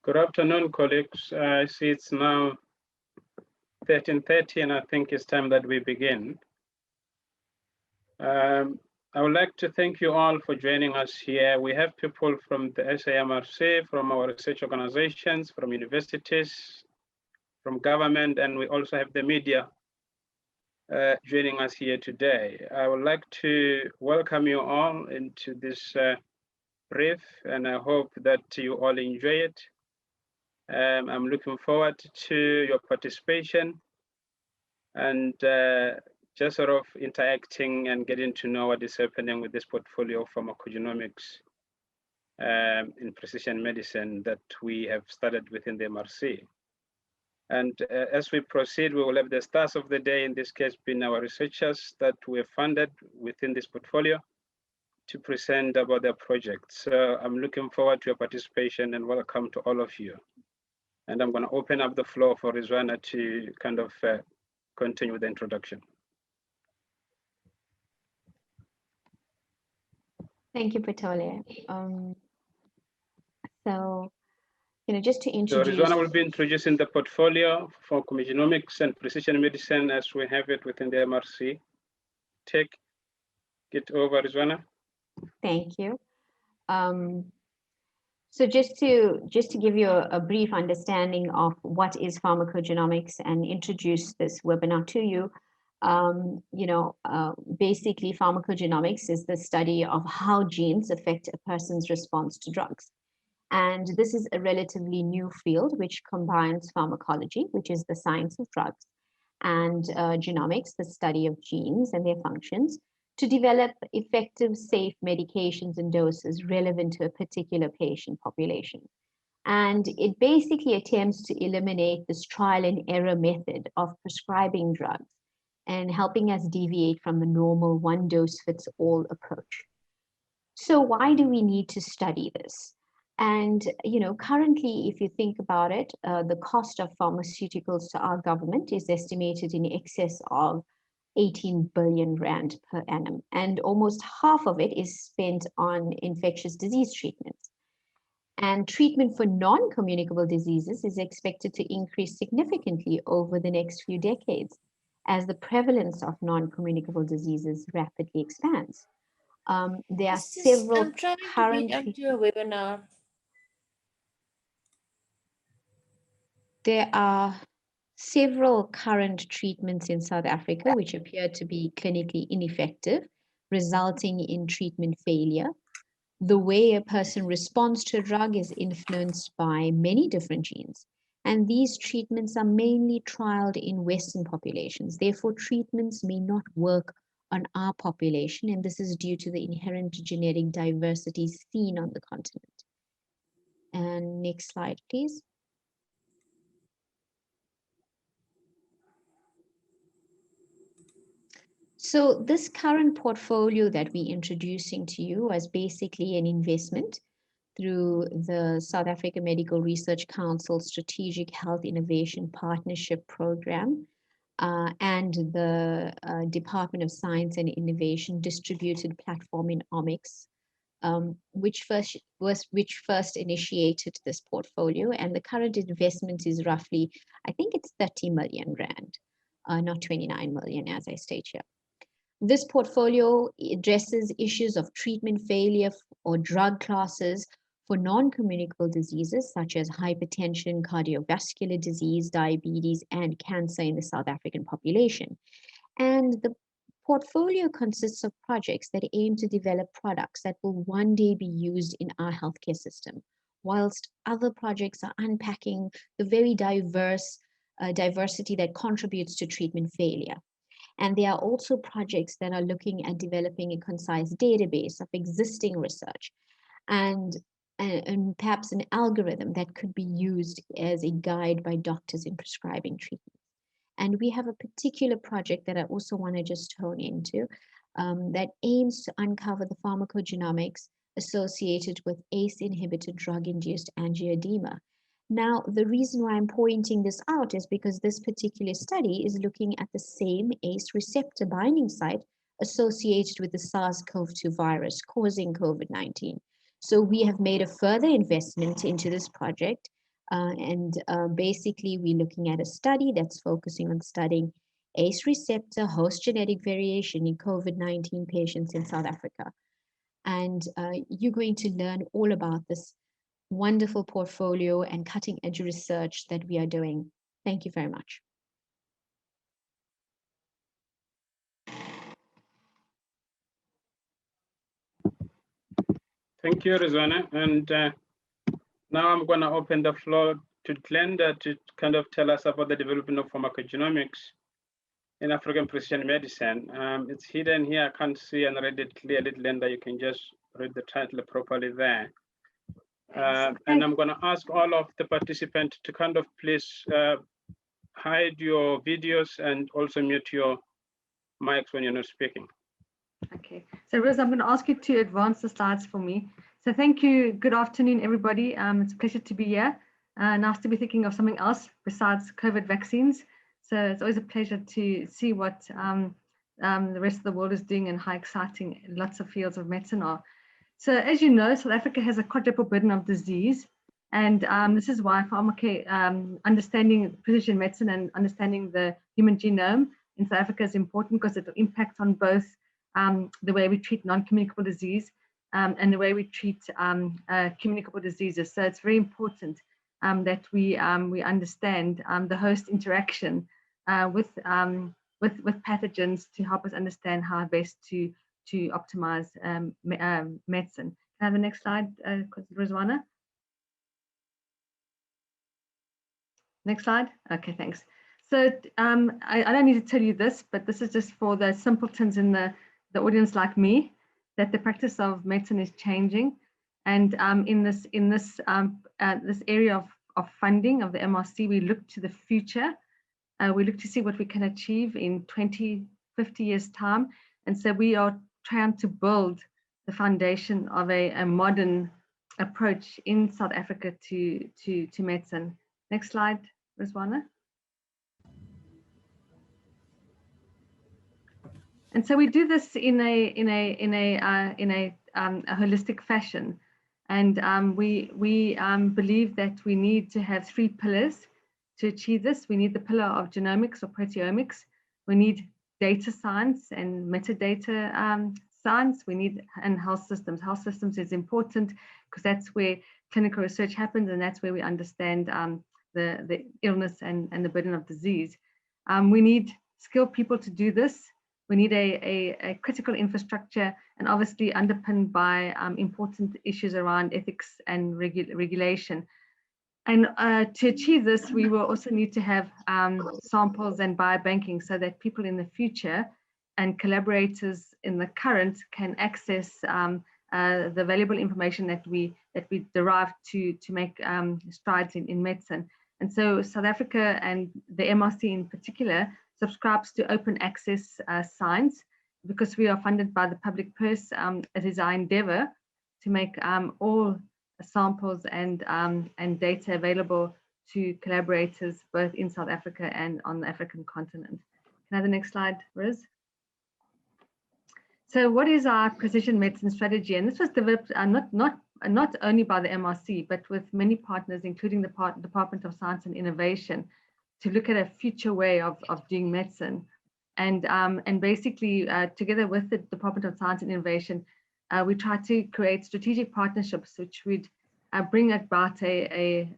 Good afternoon, colleagues. I see it's now 13:30, and I think it's time that we begin. I would like to thank you all for joining us here. We have people from the SAMRC, from our research organizations, from universities, from government, and we also have the media joining us here today. I would like to welcome you all into this brief, and I hope that you all enjoy it. I'm looking forward to your participation and just sort of interacting and getting to know what is happening with this portfolio of pharmacogenomics in precision medicine that we have started within the MRC. And as we proceed, we will have the stars of the day, in this case being our researchers that we have funded within this portfolio to present about their projects. So I'm looking forward to your participation and welcome to all of you. And I'm going to open up the floor for Rizwana to kind of continue with the introduction. Thank you, Pretolia. So, just to introduce. So Rizwana will be introducing the portfolio for pharmacogenomics and precision medicine as we have it within the MRC. Take it over, Rizwana. Thank you. So just to give you a brief understanding of what is pharmacogenomics and introduce this webinar to you, basically pharmacogenomics is the study of how genes affect a person's response to drugs. And this is a relatively new field which combines pharmacology, which is the science of drugs, and genomics, the study of genes and their functions, to develop effective, safe medications and doses relevant to a particular patient population. And it basically attempts to eliminate this trial and error method of prescribing drugs and helping us deviate from the normal one dose fits all approach. So why do we need to study this? And, currently, if you think about it, the cost of pharmaceuticals to our government is estimated in excess of 18 billion rand per annum, and almost half of it is spent on infectious disease treatments. And treatment for non-communicable diseases is expected to increase significantly over the next few decades as the prevalence of non-communicable diseases rapidly expands. There are several current webinar. There are several current treatments in South Africa which appear to be clinically ineffective, resulting in treatment failure. The way a person responds to a drug is influenced by many different genes, and these treatments are mainly trialed in Western populations. Therefore, treatments may not work on our population, and this is due to the inherent genetic diversity seen on the continent. And next slide, please. So this current portfolio that we're introducing to you was basically an investment through the South African Medical Research Council Strategic Health Innovation Partnership Program and the Department of Science and Innovation Distributed Platform in Omics, which first initiated this portfolio. And the current investment is roughly, I think it's 30 million rand, not 29 million as I state here. This portfolio addresses issues of treatment failure or drug classes for non-communicable diseases such as hypertension, cardiovascular disease, diabetes, and cancer in the South African population. And the portfolio consists of projects that aim to develop products that will one day be used in our healthcare system, whilst other projects are unpacking the very diversity that contributes to treatment failure. And there are also projects that are looking at developing a concise database of existing research and perhaps an algorithm that could be used as a guide by doctors in prescribing treatments. And we have a particular project that I also want to just hone into that aims to uncover the pharmacogenomics associated with ACE inhibitor drug-induced angioedema. Now, the reason why I'm pointing this out is because this particular study is looking at the same ACE receptor binding site associated with the SARS-CoV-2 virus causing COVID-19. So we have made a further investment into this project Basically, we're looking at a study that's focusing on studying ACE receptor host genetic variation in COVID-19 patients in South Africa. And you're going to learn all about this wonderful portfolio and cutting edge research that we are doing. Thank you very much. Thank you, Rizwana. And now I'm going to open the floor to Glenda to kind of tell us about the development of pharmacogenomics in African precision medicine. It's hidden here. I can't see and read it clearly. Glenda, you can just read the title properly there. And I'm going to ask all of the participants to kind of please hide your videos and also mute your mics when you're not speaking. Okay, so Riz, I'm going to ask you to advance the slides for me. So thank you. Good afternoon, everybody. It's a pleasure to be here. Nice to be thinking of something else besides COVID vaccines. So it's always a pleasure to see what the rest of the world is doing and how exciting lots of fields of medicine are. So as you know, South Africa has a quadruple burden of disease. And this is why understanding precision medicine and understanding the human genome in South Africa is important, because it will impact on both the way we treat non-communicable disease and the way we treat communicable diseases. So it's very important that we understand the host interaction with pathogens to help us understand how best to optimize medicine. Can I have the next slide, Rizwana? Next slide. Okay, thanks. So I don't need to tell you this, but this is just for the simpletons in the audience like me, that the practice of medicine is changing. And in this area of funding of the MRC, we look to the future. We look to see what we can achieve in 20, 50 years' time. And so we are trying to build the foundation of a modern approach in South Africa to medicine. Next slide, Rizwana. And so we do this in a holistic fashion, and we believe that we need to have 3 pillars to achieve this. We need the pillar of genomics or proteomics. We need data science and metadata science. We need health systems. Health systems is important because that's where clinical research happens, and that's where we understand the illness and the burden of disease. We need skilled people to do this. We need a critical infrastructure, and obviously underpinned by important issues around ethics and regulation. And to achieve this, we will also need to have samples and biobanking, so that people in the future and collaborators in the current can access the valuable information that we derive to make strides in medicine. And so South Africa, and the MRC in particular, subscribes to open access science, because we are funded by the public purse. It is our endeavor to make all samples and data available to collaborators both in South Africa and on the African continent. Can I have the next slide, Riz? So what is our precision medicine strategy? And this was developed not only by the MRC, but with many partners, including the Department of Science and Innovation, to look at a future way of doing medicine. And basically, together with the Department of Science and Innovation, we try to create strategic partnerships which would bring about a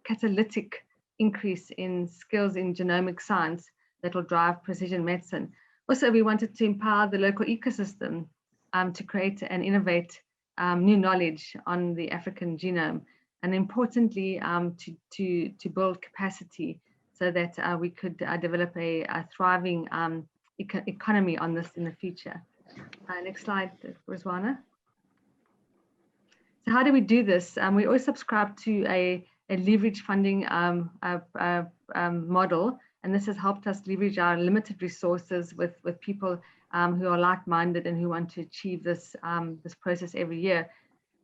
catalytic increase in skills in genomic science that will drive precision medicine. Also, we wanted to empower the local ecosystem to create and innovate new knowledge on the African genome, and importantly, to build capacity so that we could develop a thriving economy on this in the future. Next slide, Rizwana. So how do we do this? We always subscribe to a leverage funding model, and this has helped us leverage our limited resources with people who are like-minded and who want to achieve this process every year.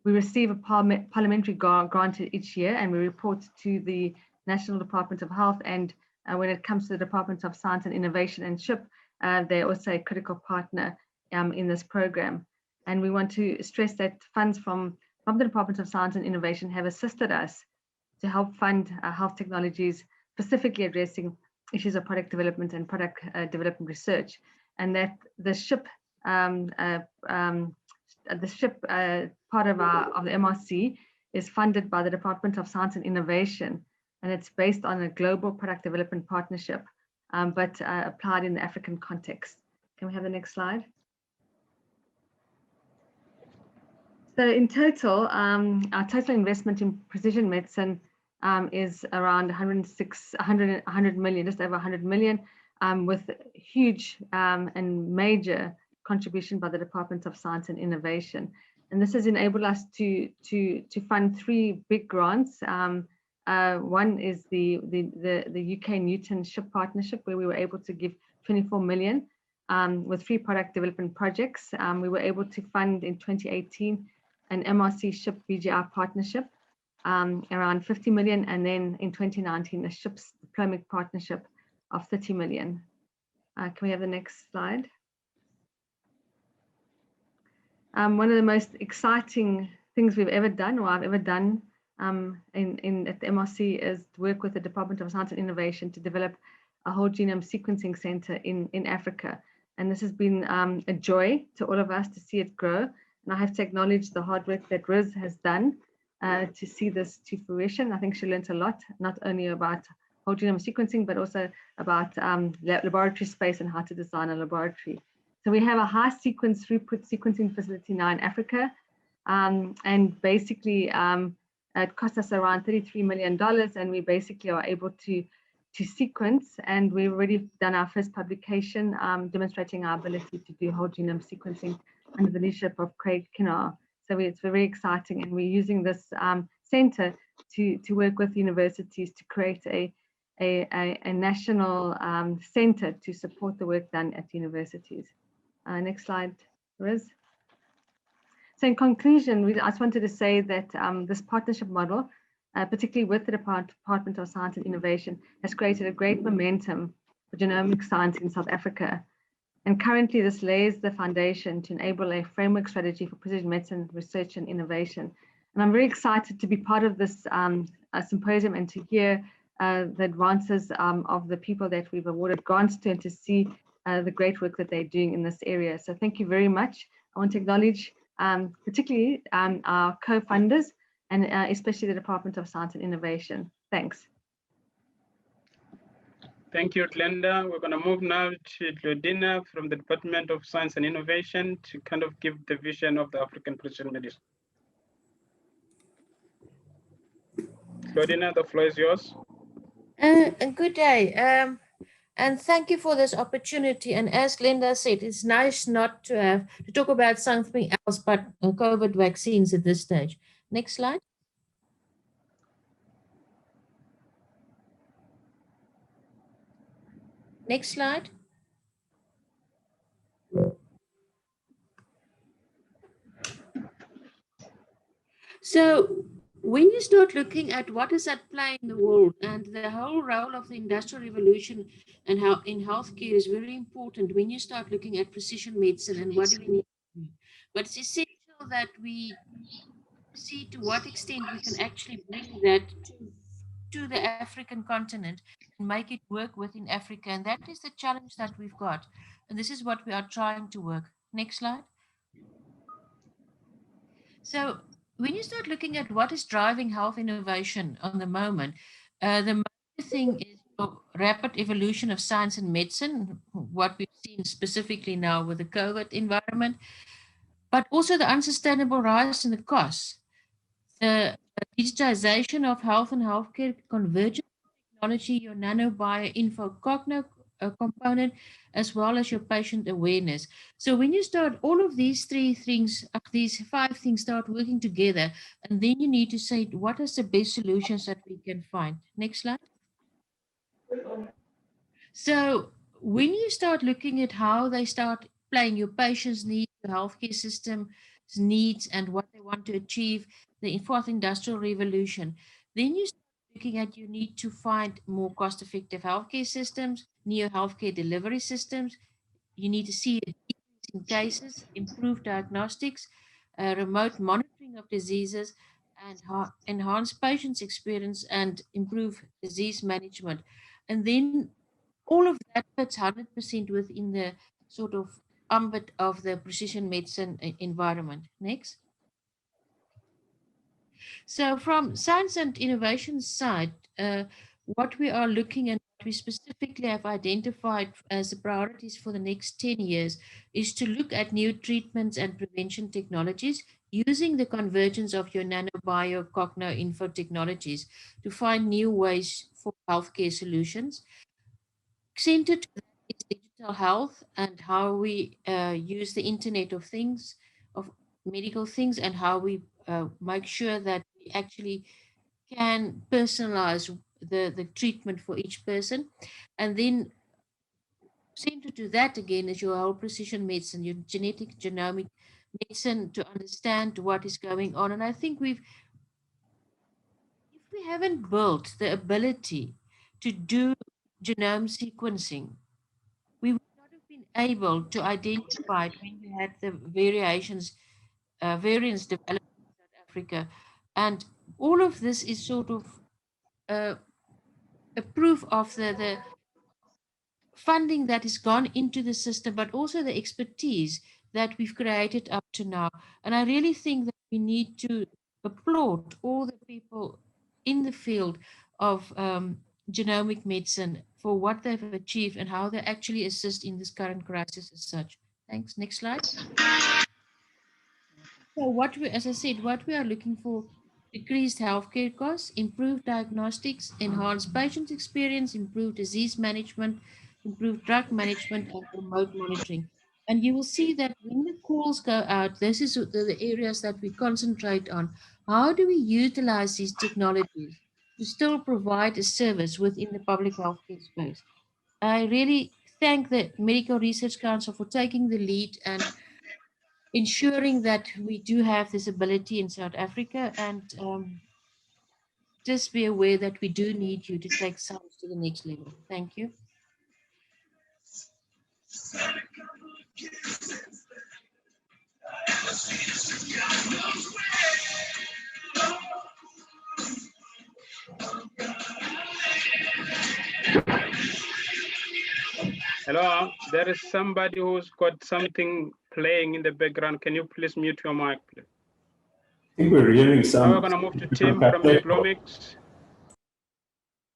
We receive a parliamentary grant each year, and we report to the National Department of Health. And when it comes to the Department of Science and Innovation and SHIP, they're also a critical partner in this program. And we want to stress that funds from from the Department of Science and Innovation have assisted us to help fund health technologies, specifically addressing issues of product development and product development research, and that the SHIP part of the MRC is funded by the Department of Science and Innovation, and it's based on a global product development partnership, but applied in the African context. Can we have the next slide? So in total, our total investment in precision medicine is around 100 million, just over 100 million, with huge and major contribution by the Department of Science and Innovation. And this has enabled us to fund 3 big grants. One is the UK Newton SHIP partnership, where we were able to give 24 million with 3 product development projects. We were able to fund in 2018 an MRC SHIP BGI partnership, around 50 million, and then in 2019 a SHIP's DIPLOMIC partnership of 30 million. Can we have the next slide? One of the most exciting things we've ever done, or I've ever done at the MRC, is to work with the Department of Science and Innovation to develop a whole genome sequencing center in Africa. And this has been a joy to all of us to see it grow. And I have to acknowledge the hard work that Riz has done to see this to fruition. I think she learned a lot, not only about whole genome sequencing, but also about laboratory space and how to design a laboratory. So we have a high sequence throughput sequencing facility now in Africa. And basically, it cost us around $33 million, and we basically are able to sequence, and we've already done our first publication demonstrating our ability to do whole genome sequencing under the leadership of Craig Kinnar. So it's very exciting, and we're using this center to work with universities to create a national center to support the work done at universities. Next slide, Riz. So in conclusion, I just wanted to say that this partnership model, particularly with the Department of Science and Innovation, has created a great momentum for genomic science in South Africa. And currently this lays the foundation to enable a framework strategy for precision medicine research and innovation. And I'm very excited to be part of this symposium and to hear the advances of the people that we've awarded grants to, and to see the great work that they're doing in this area. So thank you very much. I want to acknowledge particularly our co-funders, and especially the Department of Science and Innovation. Thanks. Thank you, Glenda. We're going to move now to Claudina from the Department of Science and Innovation to kind of give the vision of the African precision medicine. Claudina, the floor is yours. Good day, and thank you for this opportunity. And as Glenda said, it's nice not to have to talk about something else but COVID vaccines at this stage. Next slide. Next slide. So when you start looking at what is at play in the world, and the whole role of the Industrial Revolution and how in healthcare is very important when you start looking at precision medicine and what do we need to do. But it's essential that we see to what extent we can actually bring that to the African continent and make it work within Africa. And that is the challenge that we've got. And this is what we are trying to work. Next slide. So when you start looking at what is driving health innovation on the moment, the main thing is rapid evolution of science and medicine, what we've seen specifically now with the COVID environment, but also the unsustainable rise in the costs, the digitization of health and healthcare, convergence technology, your nano-bio-info-cogno component, as well as your patient awareness. So when you start all of these 3 things, these 5 things start working together, and then you need to say, what is the best solutions that we can find? Next slide. So when you start looking at how they start playing your patient's needs, the healthcare system's needs, and what they want to achieve, the 4th industrial revolution, then you start looking at you need to find more cost-effective healthcare systems, new healthcare delivery systems. You need to see a decrease in cases, improved diagnostics, remote monitoring of diseases and enhance patients' experience and improve disease management. And then all of that fits 100% within the sort of ambit of the precision medicine environment. Next. So from science and innovation side, what we are looking at, what we specifically have identified as the priorities for the next 10 years is to look at new treatments and prevention technologies using the convergence of your nanobio, cogno, info technologies to find new ways for healthcare solutions. Centered to that is digital health and how we use the Internet of Things, of medical things, and how we make sure that we actually can personalize the treatment for each person. And then centered to that again is your whole precision medicine, your genetic genomic medicine to understand what is going on. And I think if we haven't built the ability to do genome sequencing, we would not have been able to identify when we had the variants developed in South Africa. And all of this is sort of a proof of the funding that has gone into the system, but also the expertise that we've created up to now. And I really think that we need to applaud all the people in the field of genomic medicine for what they've achieved and how they actually assist in this current crisis as such. Thanks. Next slide. So as I said, what we are looking for, decreased healthcare costs, improved diagnostics, enhanced patient experience, improved disease management, improved drug management, and remote monitoring. And you will see that when the calls go out, this is the areas that we concentrate on. How do we utilize these technologies to still provide a service within the public healthcare space? I really thank the Medical Research Council for taking the lead and ensuring that we do have this ability in South Africa, and just be aware that we do need you to take science to the next level. Thank you. Hello, there is somebody who's got something playing in the background. Can you please mute your mic, please? I think we're hearing some. Now we're going to move to Tim from DIPLOMICS.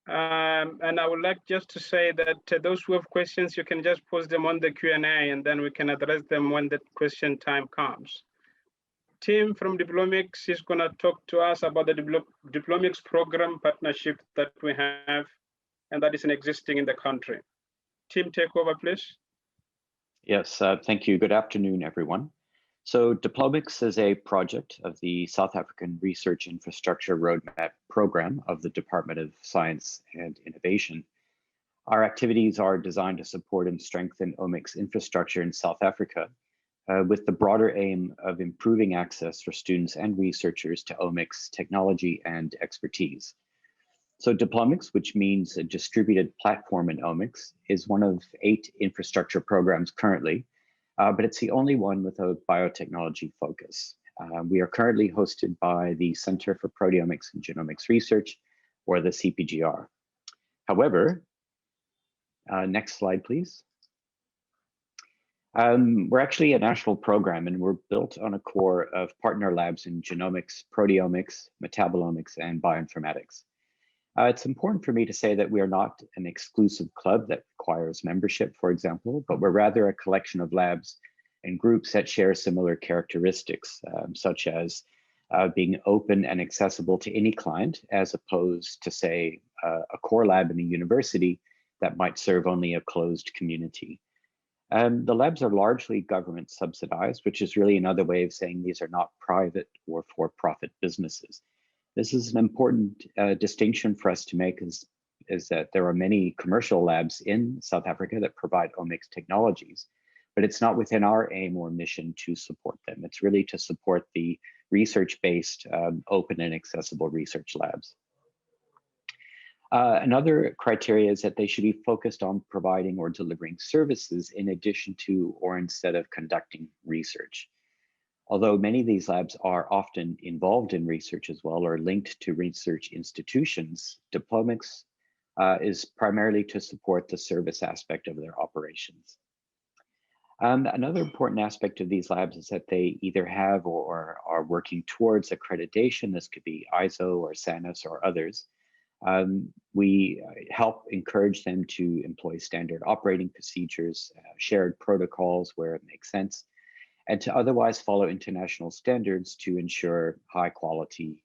And I would like just to say that those who have questions, you can just post them on the Q&A and then we can address them when the question time comes. Tim from DIPLOMICS is going to talk to us about the DIPLOMICS program partnership that we have and that is existing in the country. Tim, take over, please. Yes, thank you. Good afternoon, everyone. So DIPLOMICS is a project of the South African Research Infrastructure Roadmap Program of the Department of Science and Innovation. Our activities are designed to support and strengthen omics infrastructure in South Africa with the broader aim of improving access for students and researchers to omics technology and expertise. So DIPLOMICS, which means a distributed platform in omics, is one of 8 infrastructure programs currently, but it's the only one with a biotechnology focus. We are currently hosted by the Center for Proteomics and Genomics Research, or the CPGR. However, next slide, please. We're actually a national program and we're built on a core of partner labs in genomics, proteomics, metabolomics, and bioinformatics. It's important for me to say that we are not an exclusive club that requires membership, for example, but we're rather a collection of labs and groups that share similar characteristics, such as being open and accessible to any client, as opposed to, say, a core lab in a university that might serve only a closed community. The labs are largely government subsidized, which is really another way of saying these are not private or for-profit businesses. This is an important distinction for us to make is that there are many commercial labs in South Africa that provide omics technologies, but it's not within our aim or mission to support them. It's really to support the research-based, open and accessible research labs. Another criteria is that they should be focused on providing or delivering services in addition to or instead of conducting research. Although many of these labs are often involved in research as well or linked to research institutions, DIPLOMICS is primarily to support the service aspect of their operations. Another important aspect of these labs is that they either have or are working towards accreditation. This could be ISO or SANUS or others. We help encourage them to employ standard operating procedures, shared protocols where it makes sense, and to otherwise follow international standards to ensure high quality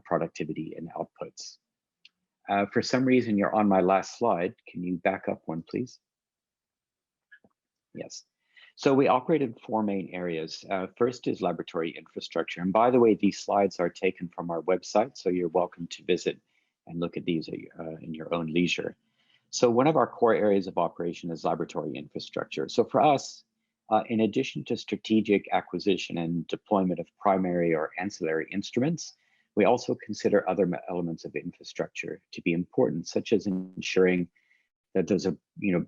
productivity and outputs. For some reason, you're on my last slide. Can you back up one, please? Yes. So we operate in 4 main areas. First is laboratory infrastructure. And by the way, these slides are taken from our website, so you're welcome to visit and look at these in your own leisure. So one of our core areas of operation is laboratory infrastructure. So for us, in addition to strategic acquisition and deployment of primary or ancillary instruments, we also consider other elements of infrastructure to be important, such as ensuring that there's a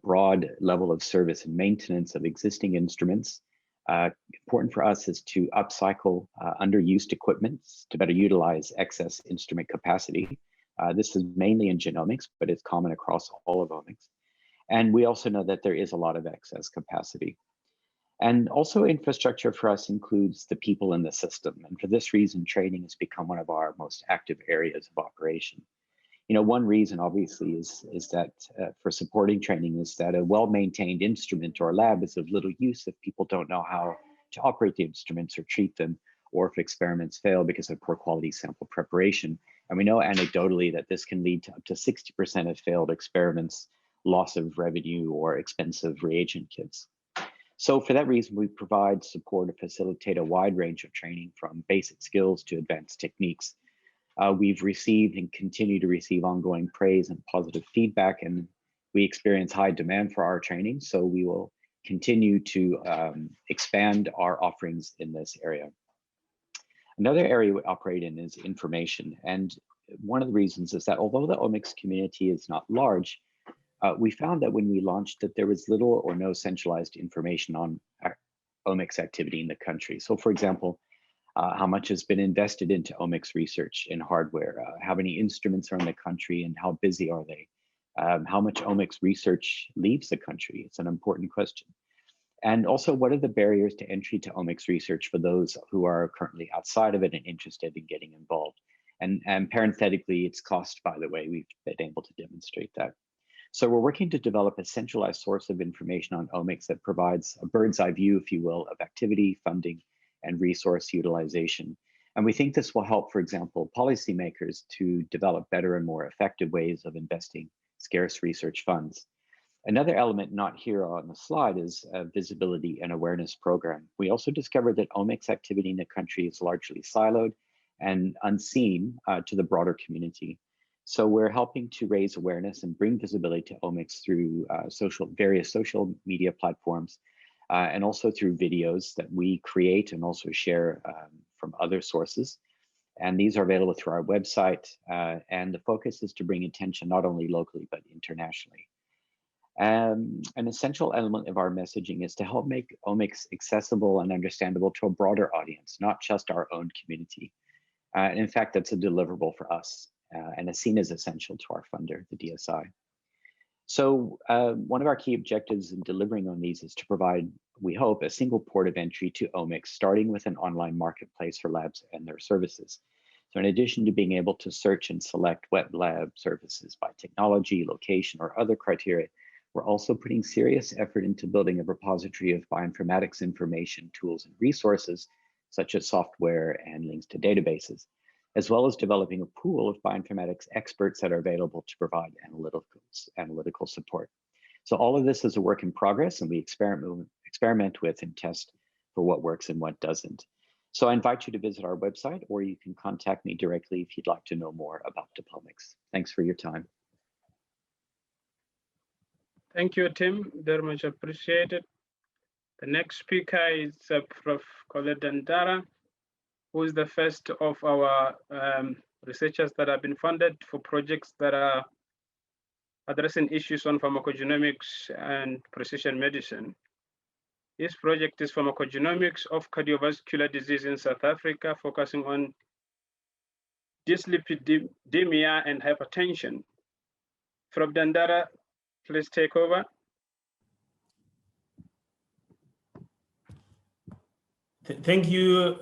broad level of service and maintenance of existing instruments. Important for us is to upcycle underused equipment to better utilize excess instrument capacity. This is mainly in genomics, but it's common across all of omics. And we also know that there is a lot of excess capacity. And also infrastructure for us includes the people in the system. And for this reason, training has become one of our most active areas of operation. One reason obviously is that for supporting training is that a well-maintained instrument or lab is of little use if people don't know how to operate the instruments or treat them, or if experiments fail because of poor quality sample preparation. And we know anecdotally that this can lead to up to 60% of failed experiments, loss of revenue, or expensive reagent kits. So for that reason, we provide support to facilitate a wide range of training from basic skills to advanced techniques. We've received and continue to receive ongoing praise and positive feedback, and we experience high demand for our training. So we will continue to expand our offerings in this area. Another area we operate in is information. And one of the reasons is that although the omics community is not large, we found that when we launched that there was little or no centralized information on omics activity in the country. So for example, how much has been invested into omics research in hardware, how many instruments are in the country and how busy are they? How much omics research leaves the country? It's an important question. And also, what are the barriers to entry to omics research for those who are currently outside of it and interested in getting involved? And parenthetically, it's cost, by the way, we've been able to demonstrate that. So we're working to develop a centralized source of information on omics that provides a bird's eye view, if you will, of activity, funding, and resource utilization. And we think this will help, for example, policymakers to develop better and more effective ways of investing scarce research funds. Another element not here on the slide is a visibility and awareness program. We also discovered that omics activity in the country is largely siloed and unseen to the broader community. So we're helping to raise awareness and bring visibility to omics through various social media platforms, and also through videos that we create and also share from other sources. And these are available through our website. And the focus is to bring attention not only locally, but internationally. An essential element of our messaging is to help make omics accessible and understandable to a broader audience, not just our own community. And in fact, that's a deliverable for us and is seen as essential to our funder, the DSI. So one of our key objectives in delivering on these is to provide, we hope, a single port of entry to omics, starting with an online marketplace for labs and their services. So in addition to being able to search and select web lab services by technology, location, or other criteria, we're also putting serious effort into building a repository of bioinformatics information, tools, and resources, such as software and links to databases, as well as developing a pool of bioinformatics experts that are available to provide analytical support. So all of this is a work in progress, and we experiment with and test for what works and what doesn't. So I invite you to visit our website, or you can contact me directly if you'd like to know more about DIPLOMICS. Thanks for your time. Thank you, Tim. Very much appreciated. The next speaker is Prof. Colette Dandara, who is the first of our researchers that have been funded for projects that are addressing issues on pharmacogenomics and precision medicine. This project is Pharmacogenomics of Cardiovascular Disease in South Africa, focusing on dyslipidemia and hypertension. From Dandara, please take over. Thank you,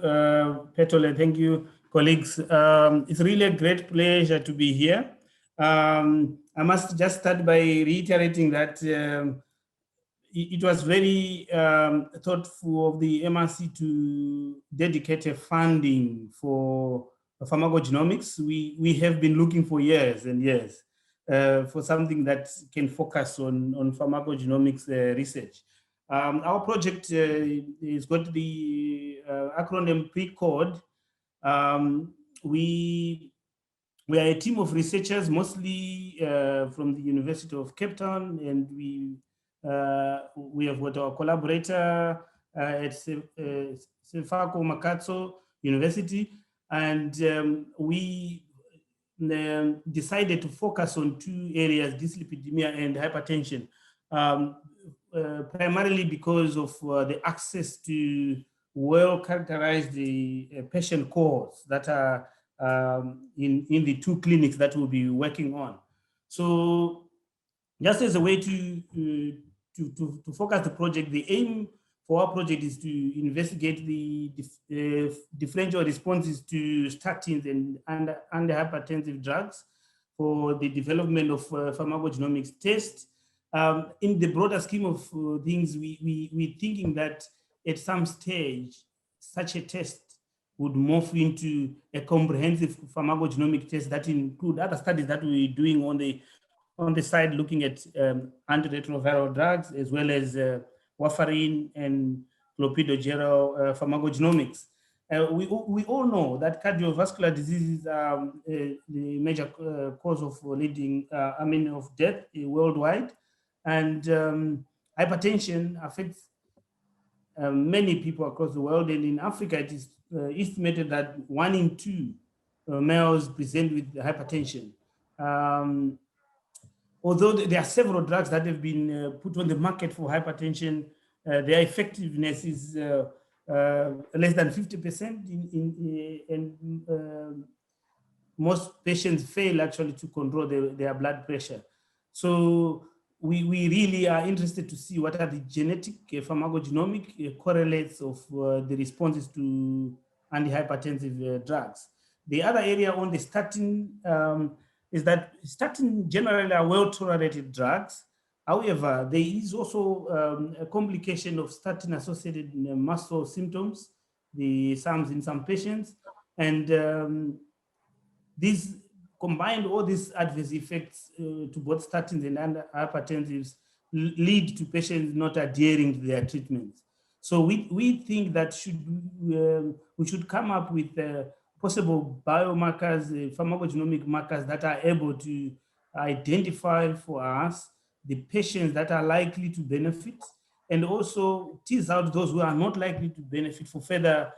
Petole. Thank you, colleagues. It's really a great pleasure to be here. I must just start by reiterating that it was very thoughtful of the MRC to dedicate a funding for pharmacogenomics. We have been looking for years and years for something that can focus on pharmacogenomics research. Our project is got the acronym PRECODE. We are a team of researchers, mostly from the University of Cape Town, and we have got our collaborator at Sefako Makatso University, and we decided to focus on two areas, dyslipidemia and hypertension, primarily because of the access to well-characterized patient cohorts that are in the two clinics that we'll be working on. So just as a way to focus the project, the aim for our project is to investigate the differential responses to statins and antihypertensive drugs for the development of pharmacogenomics tests. In the broader scheme of things, we're thinking that at some stage, such a test would morph into a comprehensive pharmacogenomic test that include other studies that we're doing on the side, looking at antiretroviral drugs, as well as warfarin and clopidogrel pharmacogenomics. We all know that cardiovascular diseases are the major cause of of death worldwide, and hypertension affects many people across the world. And in Africa, it is estimated that 1 in 2 males present with hypertension. Although there are several drugs that have been put on the market for hypertension, their effectiveness is less than 50%, and most patients fail actually to control their blood pressure. So we really are interested to see what are the genetic pharmacogenomic correlates of the responses to antihypertensive drugs. The other area on the statin is that statin generally are well-tolerated drugs. However, there is also a complication of statin-associated muscle symptoms, in some patients, and these combined, all these adverse effects to both statins and hypertensives lead to patients not adhering to their treatments. So we think that we should come up with possible biomarkers, pharmacogenomic markers that are able to identify for us the patients that are likely to benefit, and also tease out those who are not likely to benefit for further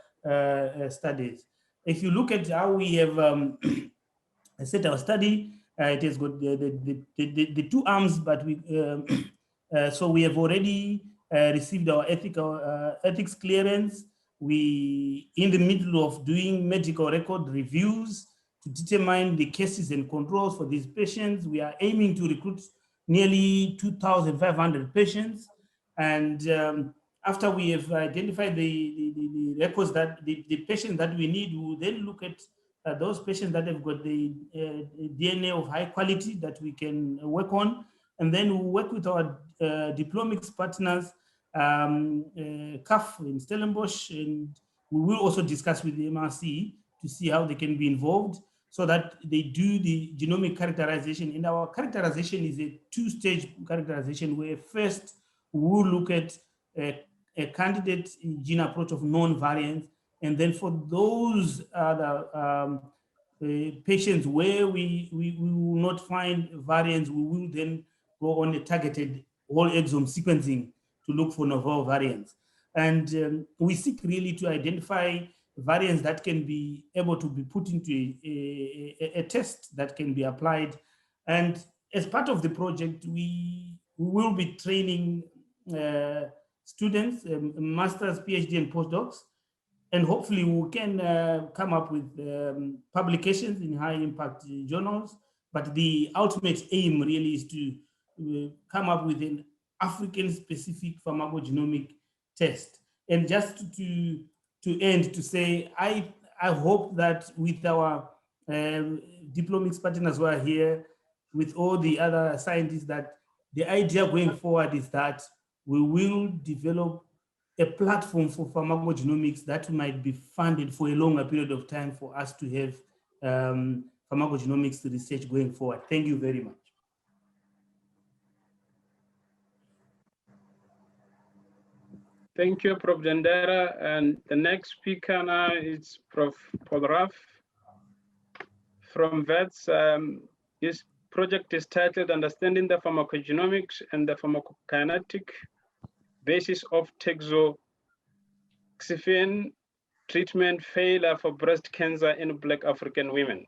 studies. If you look at how we have set our study, it has got the two arms, but so we have already received our ethics clearance. We in the middle of doing medical record reviews to determine the cases and controls for these patients. We are aiming to recruit nearly 2,500 patients, and after we have identified the records that the patients that we need, we will then look at those patients that have got the DNA of high quality that we can work on, and then we'll work with our DIPLOMICS partners, CAF in Stellenbosch, and we will also discuss with the MRC to see how they can be involved so that they do the genomic characterization. And our characterization is a two-stage characterization where first we will look at a candidate gene approach of known variants, and then for those other patients where we will not find variants, we will then go on a targeted whole exome sequencing to look for novel variants. And we seek really to identify variants that can be able to be put into a test that can be applied. And as part of the project, we will be training students, masters, PhD, and postdocs. And hopefully we can come up with publications in high impact journals. But the ultimate aim really is to come up with an African specific pharmacogenomic test. And just to end, to say, I hope that with our DIPLOMICS partners who are here, with all the other scientists, that the idea going forward is that we will develop a platform for pharmacogenomics that might be funded for a longer period of time for us to have pharmacogenomics research going forward. Thank you very much. Thank you, Prof. Jandara. And the next speaker now is Prof. Paul Raff from VETS. His project is titled Understanding the Pharmacogenomics and the Pharmacokinetic Basis of Taxoxifene Treatment Failure for Breast Cancer in Black African Women.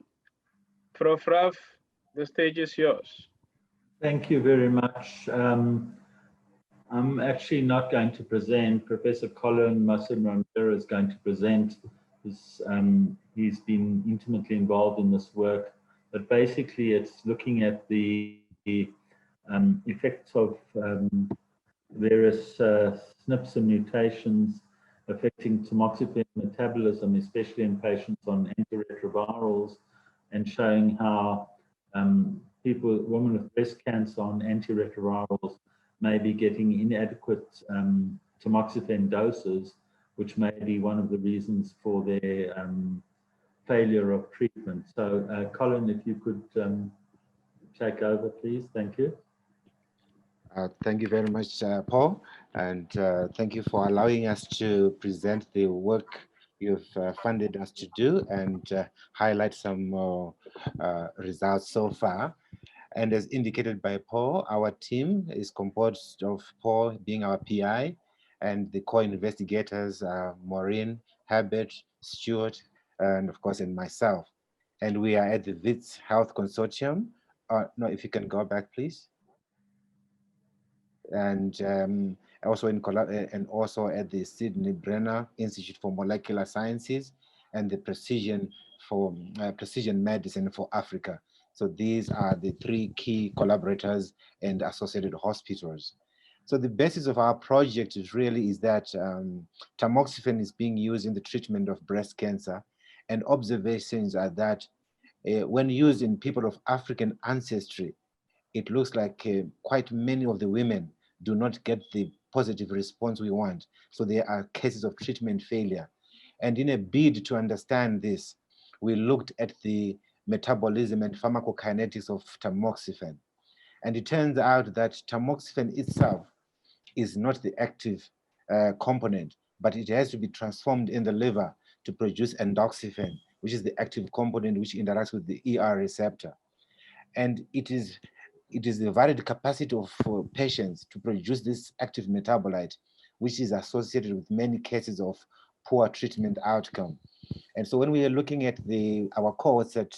Prof. Raff, the stage is yours. Thank you very much. I'm actually not going to present. Professor Colin Massimrandera is going to present. He's been intimately involved in this work, but basically it's looking at the effects of various SNPs and mutations affecting tamoxifen metabolism, especially in patients on antiretrovirals, and showing how women with breast cancer on antiretrovirals may be getting inadequate tamoxifen doses, which may be one of the reasons for their failure of treatment. So, Colin, if you could take over, please. Thank you. Thank you very much, Paul, and thank you for allowing us to present the work you've funded us to do and highlight some results so far. And as indicated by Paul, our team is composed of Paul being our PI, and the co-investigators are Maureen, Herbert, Stuart, and of course, and myself. And we are at the WITS Health Consortium. No, if you can go back, please. And also also at the Sydney Brenner Institute for Molecular Sciences and the Precision Medicine for Africa. So these are the three key collaborators and associated hospitals. So the basis of our project is that tamoxifen is being used in the treatment of breast cancer, and observations are that when used in people of African ancestry, it looks like quite many of the women do not get the positive response we want. So there are cases of treatment failure. And in a bid to understand this, we looked at the metabolism and pharmacokinetics of tamoxifen. And it turns out that tamoxifen itself is not the active component, but it has to be transformed in the liver to produce endoxifen, which is the active component which interacts with the ER receptor. And it is the varied capacity of patients to produce this active metabolite, which is associated with many cases of poor treatment outcome. And so when we are looking at our cohorts at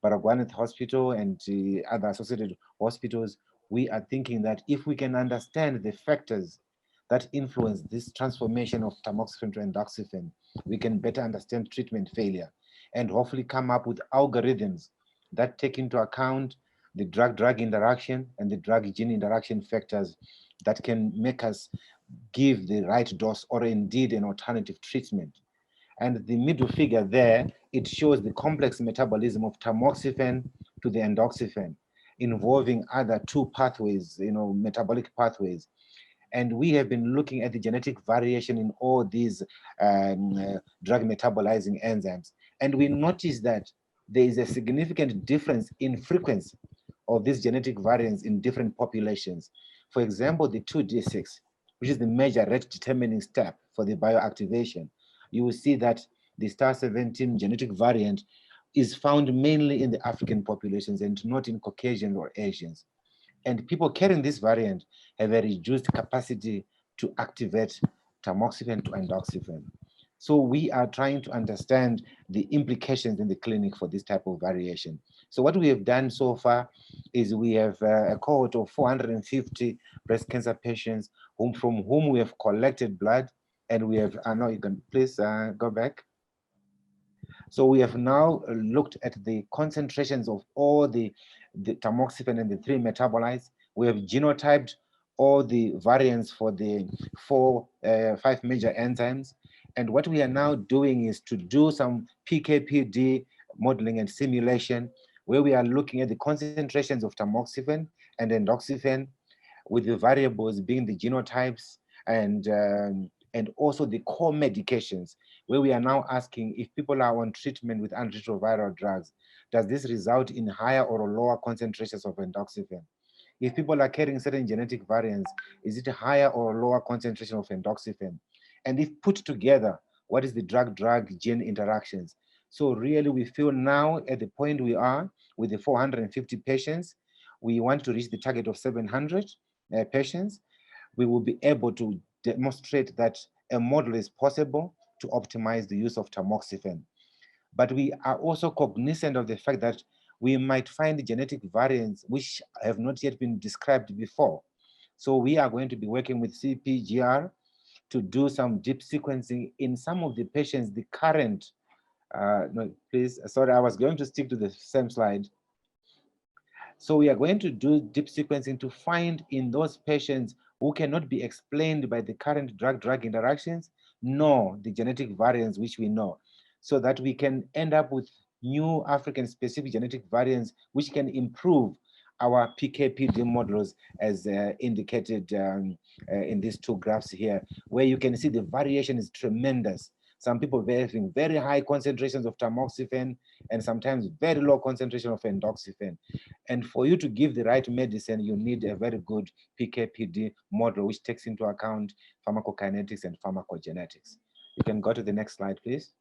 Baragwanath Hospital and the other associated hospitals, we are thinking that if we can understand the factors that influence this transformation of tamoxifen to endoxifen, we can better understand treatment failure and hopefully come up with algorithms that take into account the drug-drug interaction and the drug-gene interaction factors that can make us give the right dose or indeed an alternative treatment. And the middle figure there, it shows the complex metabolism of tamoxifen to the endoxifen, involving other two pathways, metabolic pathways. And we have been looking at the genetic variation in all these drug metabolizing enzymes. And we noticed that there is a significant difference in frequency of these genetic variants in different populations. For example, the 2D6, which is the major rate determining step for the bioactivation, you will see that the STAR17 genetic variant is found mainly in the African populations and not in Caucasians or Asians. And people carrying this variant have a reduced capacity to activate tamoxifen to endoxifen. So we are trying to understand the implications in the clinic for this type of variation. So what we have done so far is we have a cohort of 450 breast cancer patients from whom we have collected blood, and we have, now you can please go back. So we have now looked at the concentrations of all the tamoxifen and the 3 metabolites. We have genotyped all the variants for the 5 major enzymes. And what we are now doing is to do some PK/PD modeling and simulation, where we are looking at the concentrations of tamoxifen and endoxifen, with the variables being the genotypes and also the core medications, where we are now asking if people are on treatment with antiretroviral drugs, does this result in higher or lower concentrations of endoxifen? If people are carrying certain genetic variants, is it a higher or lower concentration of endoxifen? And if put together, what is the drug-drug gene interactions? So really we feel now at the point we are with the 450 patients, we want to reach the target of 700 patients. We will be able to demonstrate that a model is possible to optimize the use of tamoxifen. But we are also cognizant of the fact that we might find genetic variants which have not yet been described before. So we are going to be working with CPGR to do some deep sequencing in some of the patients, the current, no, please, sorry, I was going to stick to the same slide. So we are going to do deep sequencing to find in those patients who cannot be explained by the current drug-drug interactions, nor the genetic variants which we know, so that we can end up with new African-specific genetic variants which can improve our PK/PD models, as indicated in these 2 graphs here, where you can see the variation is tremendous. Some people having very high concentrations of tamoxifen and sometimes very low concentration of endoxifen. And for you to give the right medicine, you need a very good PK/PD model, which takes into account pharmacokinetics and pharmacogenetics. You can go to the next slide, please.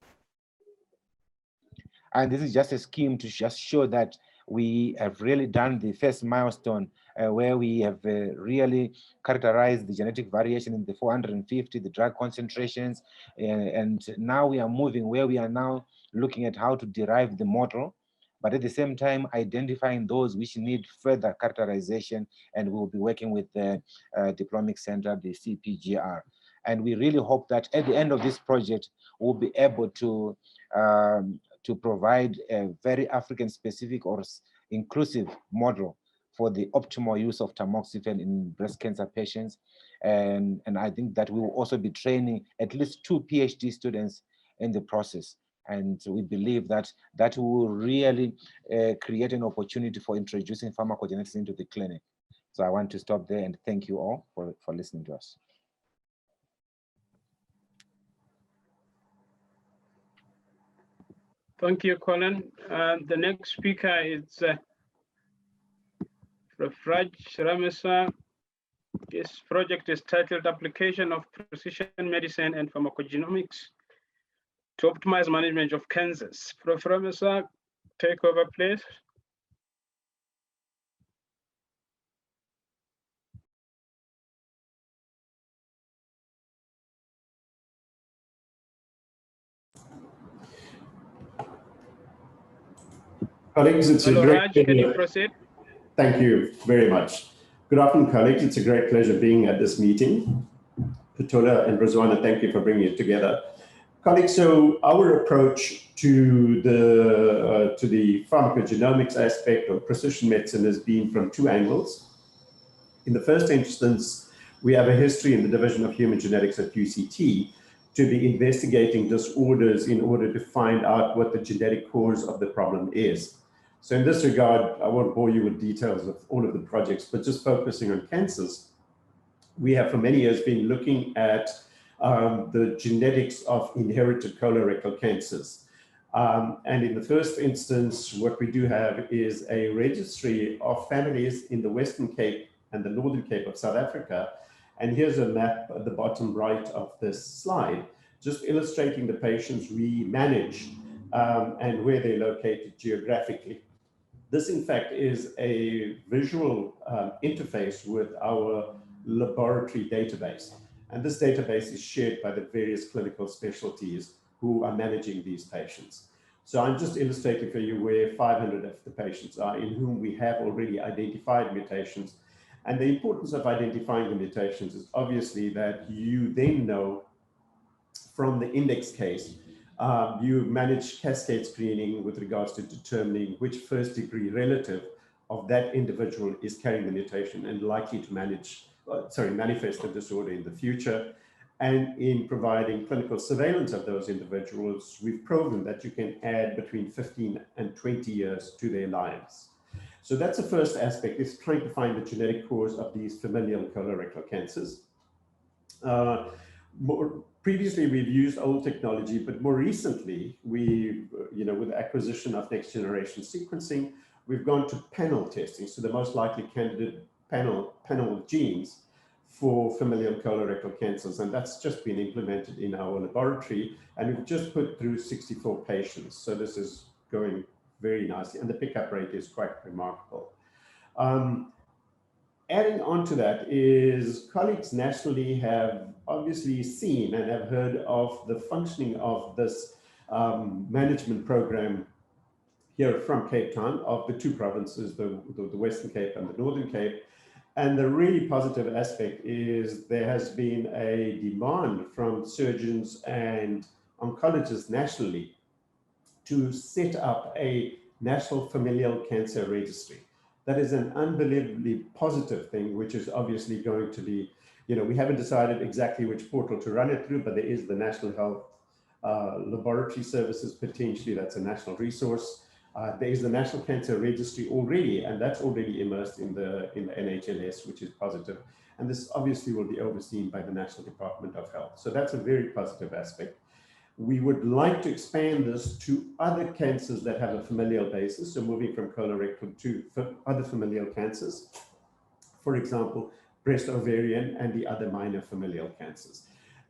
And this is just a scheme to just show that we have really done the first milestone where we have really characterized the genetic variation in the 450, the drug concentrations. And now we are moving where we are now looking at how to derive the model, but at the same time identifying those which need further characterization, and we'll be working with the DIPLOMICS Center, the CPGR. And we really hope that at the end of this project, we'll be able to provide a very African-specific or inclusive model for the optimal use of tamoxifen in breast cancer patients. And I think that we will also be training at least 2 PhD students in the process. And we believe that that will really create an opportunity for introducing pharmacogenetics into the clinic. So I want to stop there and thank you all for listening to us. Thank you, Colin. The next speaker is Raj Ramesa. This project is titled Application of Precision Medicine and Pharmacogenomics to Optimize Management of Cancers. Prof. Ramesa, take over, please. Colleagues, it's Hello, a great Raj, can you proceed? Thank you very much. Good afternoon, colleagues. It's a great pleasure being at this meeting. Patola and Razwana, thank you for bringing it together. Colleagues, so our approach to the pharmacogenomics aspect of precision medicine has been from 2 angles. In the first instance, we have a history in the Division of Human Genetics at UCT to be investigating disorders in order to find out what the genetic cause of the problem is. So in this regard, I won't bore you with details of all of the projects, but just focusing on cancers, we have for many years been looking at the genetics of inherited colorectal cancers. And in the first instance, what we do have is a registry of families in the Western Cape and the Northern Cape of South Africa. And here's a map at the bottom right of this slide, just illustrating the patients we manage and where they're located geographically. This, in fact, is a visual interface with our laboratory database. And this database is shared by the various clinical specialties who are managing these patients. So I'm just illustrating for you where 500 of the patients are in whom we have already identified mutations. And the importance of identifying the mutations is obviously that you then know from the index case, you manage cascade screening with regards to determining which first degree relative of that individual is carrying the mutation and likely to manifest the disorder in the future. And in providing clinical surveillance of those individuals, we've proven that you can add between 15 and 20 years to their lives. So that's the first aspect, is trying to find the genetic cause of these familial colorectal cancers. Previously, we've used old technology, but more recently, with the acquisition of next generation sequencing, we've gone to panel testing. So the most likely candidate panel of genes for familial colorectal cancers. And that's just been implemented in our laboratory. And we've just put through 64 patients. So this is going very nicely. And the pickup rate is quite remarkable. Adding on to that is colleagues nationally have obviously seen and have heard of the functioning of this management program here from Cape Town of the two provinces, the Western Cape and the Northern Cape. And the really positive aspect is there has been a demand from surgeons and oncologists nationally to set up a national familial cancer registry. That is an unbelievably positive thing, which is obviously going to be, we haven't decided exactly which portal to run it through, but there is the National Health Laboratory Services, potentially that's a national resource. There is the National Cancer Registry already, and that's already immersed in the NHLS, which is positive. And this obviously will be overseen by the National Department of Health. So that's a very positive aspect. We would like to expand this to other cancers that have a familial basis, so moving from colorectal to other familial cancers, for example, breast, ovarian, and the other minor familial cancers.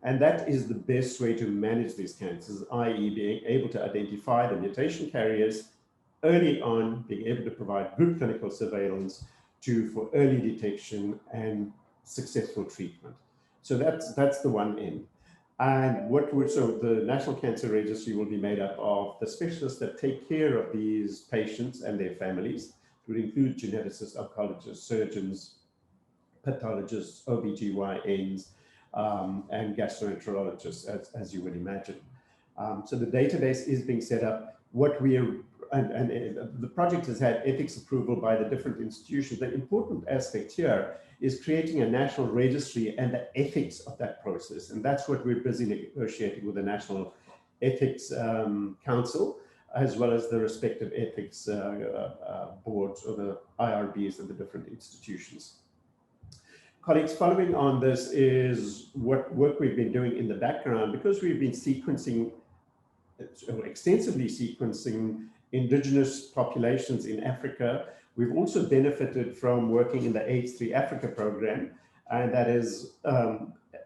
And that is the best way to manage these cancers, i.e. being able to identify the mutation carriers early on, being able to provide good clinical surveillance for early detection and successful treatment. So that's the one end. And so the National Cancer Registry will be made up of the specialists that take care of these patients and their families. It would include geneticists, oncologists, surgeons, pathologists, OBGYNs, and gastroenterologists, as you would imagine. So the database is being set up. The project has had ethics approval by the different institutions. The important aspect here is creating a national registry and the ethics of that process. And that's what we're busy negotiating with the National Ethics Council, as well as the respective ethics boards or the IRBs of the different institutions. Colleagues, following on this is what work we've been doing in the background, because we've been extensively sequencing indigenous populations in Africa. We've also benefited from working in the AIDS-3 Africa program, and that is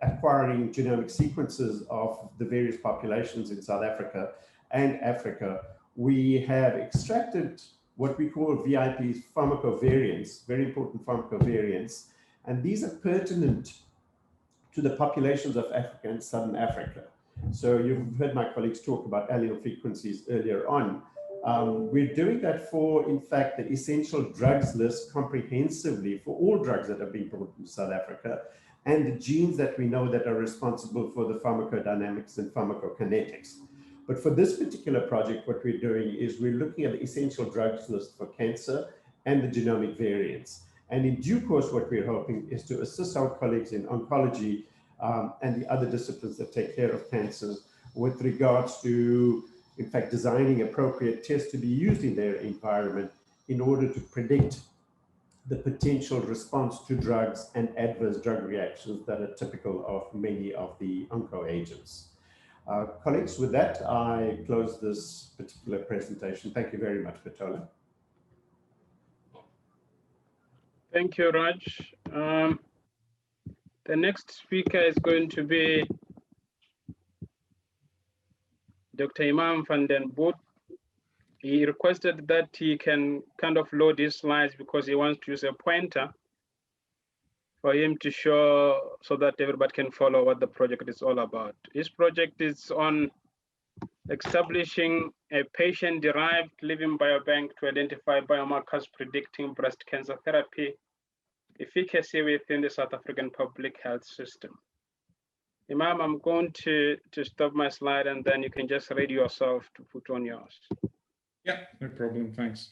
acquiring genomic sequences of the various populations in South Africa and Africa. We have extracted what we call VIPs, pharmacovariants, very important pharmacovariants, and these are pertinent to the populations of Africa and Southern Africa. So you've heard my colleagues talk about allele frequencies earlier on. We're doing that for, in fact, the essential drugs list comprehensively for all drugs that have been brought to South Africa, and the genes that we know that are responsible for the pharmacodynamics and pharmacokinetics. But for this particular project, what we're doing is we're looking at the essential drugs list for cancer and the genomic variants. And in due course, what we're hoping is to assist our colleagues in oncology and the other disciplines that take care of cancers with regards to, in fact, designing appropriate tests to be used in their environment in order to predict the potential response to drugs and adverse drug reactions that are typical of many of the onco agents. Colleagues, with that, I close this particular presentation. Thank you very much, Patola. Thank you, Raj. The next speaker is going to be Dr. Imam van den Boot. He requested that he can kind of load his slides because he wants to use a pointer. for him to show so that everybody can follow what the project is all about. His project is on establishing a patient-derived living biobank to identify biomarkers predicting breast cancer therapy efficacy within the South African public health system. Imam, I'm going to stop my slide and then you can just read yourself to put on yours. Yeah, no problem, thanks.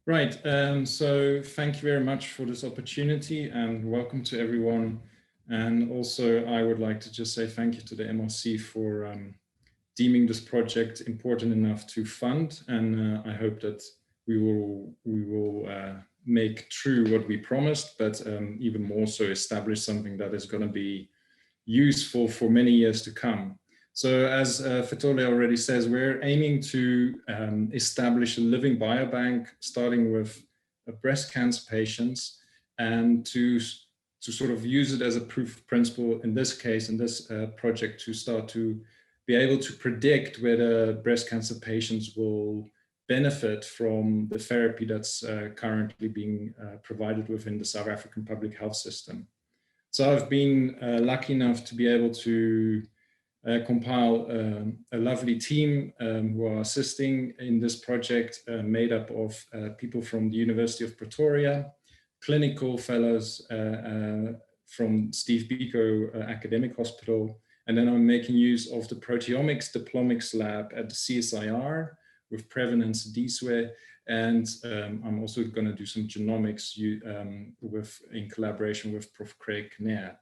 Right, so thank you very much for this opportunity and welcome to everyone. And also I would like to just say thank you to the MRC for deeming this project important enough to fund. And I hope that we will make true what we promised, but even more so establish something that is going to be useful for many years to come. So as Fetole already says, we're aiming to establish a living biobank starting with breast cancer patients and to sort of use it as a proof of principle in this case, in this project, to start to be able to predict whether breast cancer patients will benefit from the therapy that's currently being provided within the South African public health system. So I've been lucky enough to be able to compile a lovely team who are assisting in this project, made up of people from the University of Pretoria, clinical fellows from Steve Biko Academic Hospital, and then I'm making use of the proteomics DIPLOMICS lab at the CSIR with Previn and Sidiswe, and I'm also going to do some genomics in collaboration with Prof. Craig Kinnear.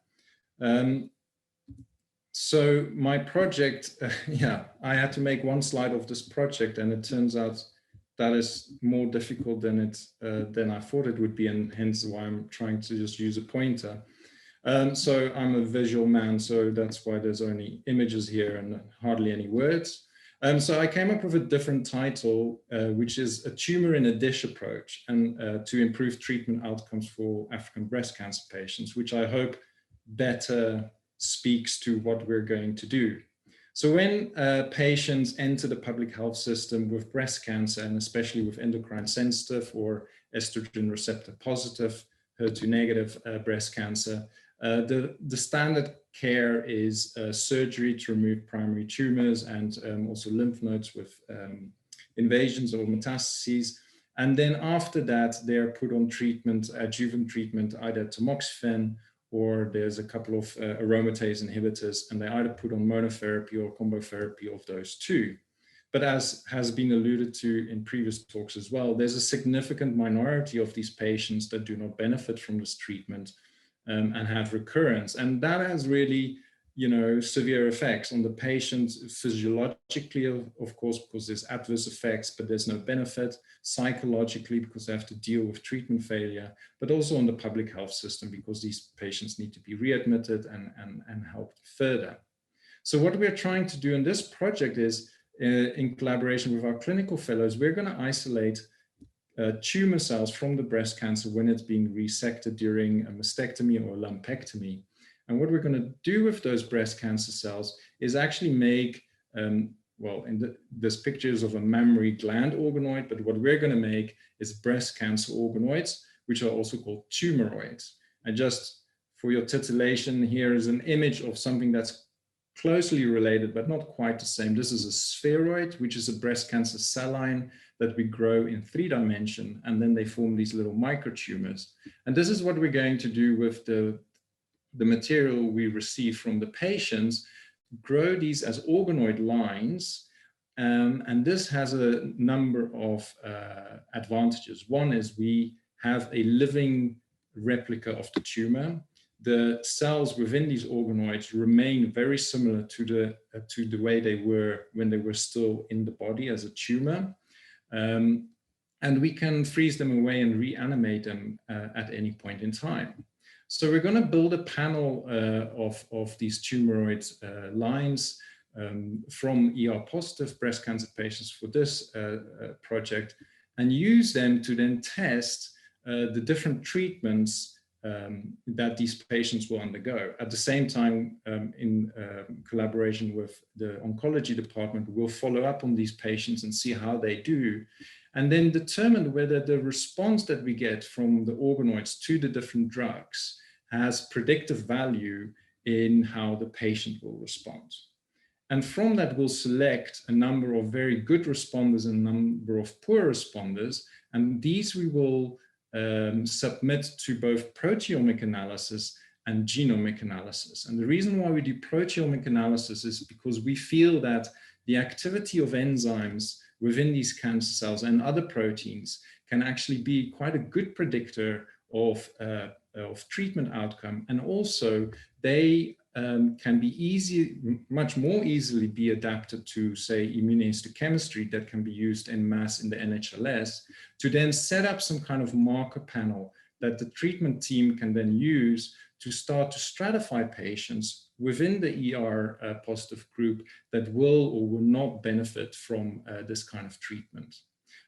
So my project, I had to make one slide of this project, and it turns out that is more difficult than I thought it would be, and hence why I'm trying to just use a pointer. So I'm a visual man, so that's why there's only images here and hardly any words. So I came up with a different title, which is a tumor in a dish approach, and to improve treatment outcomes for African breast cancer patients, which I hope better speaks to what we're going to do. So when patients enter the public health system with breast cancer, and especially with endocrine sensitive or estrogen receptor positive, HER2 negative breast cancer, the standard care is surgery to remove primary tumors and also lymph nodes with invasions or metastases. And then after that, they're put on treatment, adjuvant treatment, either tamoxifen, or there's a couple of aromatase inhibitors, and they either put on monotherapy or combo therapy of those two. But as has been alluded to in previous talks as well, there's a significant minority of these patients that do not benefit from this treatment and have recurrence. And that has really, severe effects on the patient physiologically, of course, because there's adverse effects, but there's no benefit, psychologically, because they have to deal with treatment failure, but also on the public health system, because these patients need to be readmitted and helped further. So what we're trying to do in this project is, in collaboration with our clinical fellows, we're going to isolate tumor cells from the breast cancer when it's being resected during a mastectomy or a lumpectomy. And what we're going to do with those breast cancer cells is actually make, this picture is of a mammary gland organoid, but what we're going to make is breast cancer organoids, which are also called tumoroids. And just for your titillation, here is an image of something that's closely related, but not quite the same. This is a spheroid, which is a breast cancer cell line that we grow in 3 dimensions, and then they form these little microtumors. And this is what we're going to do with the material we receive from the patients, grow these as organoid lines. And this has a number of advantages. One is we have a living replica of the tumor. The cells within these organoids remain very similar to the way they were when they were still in the body as a tumor. And we can freeze them away and reanimate them at any point in time. So we're going to build a panel of these tumoroid lines from ER-positive breast cancer patients for this project, and use them to then test the different treatments that these patients will undergo. At the same time, in collaboration with the oncology department, we'll follow up on these patients and see how they do, and then determine whether the response that we get from the organoids to the different drugs has predictive value in how the patient will respond. And from that, we'll select a number of very good responders and a number of poor responders, and these we will submit to both proteomic analysis and genomic analysis. And the reason why we do proteomic analysis is because we feel that the activity of enzymes within these cancer cells and other proteins can actually be quite a good predictor of treatment outcome. And also they can be much more easily be adapted to, say, immunohistochemistry that can be used en masse in the NHLS to then set up some kind of marker panel that the treatment team can then use to start to stratify patients within the ER positive group that will or will not benefit from this kind of treatment.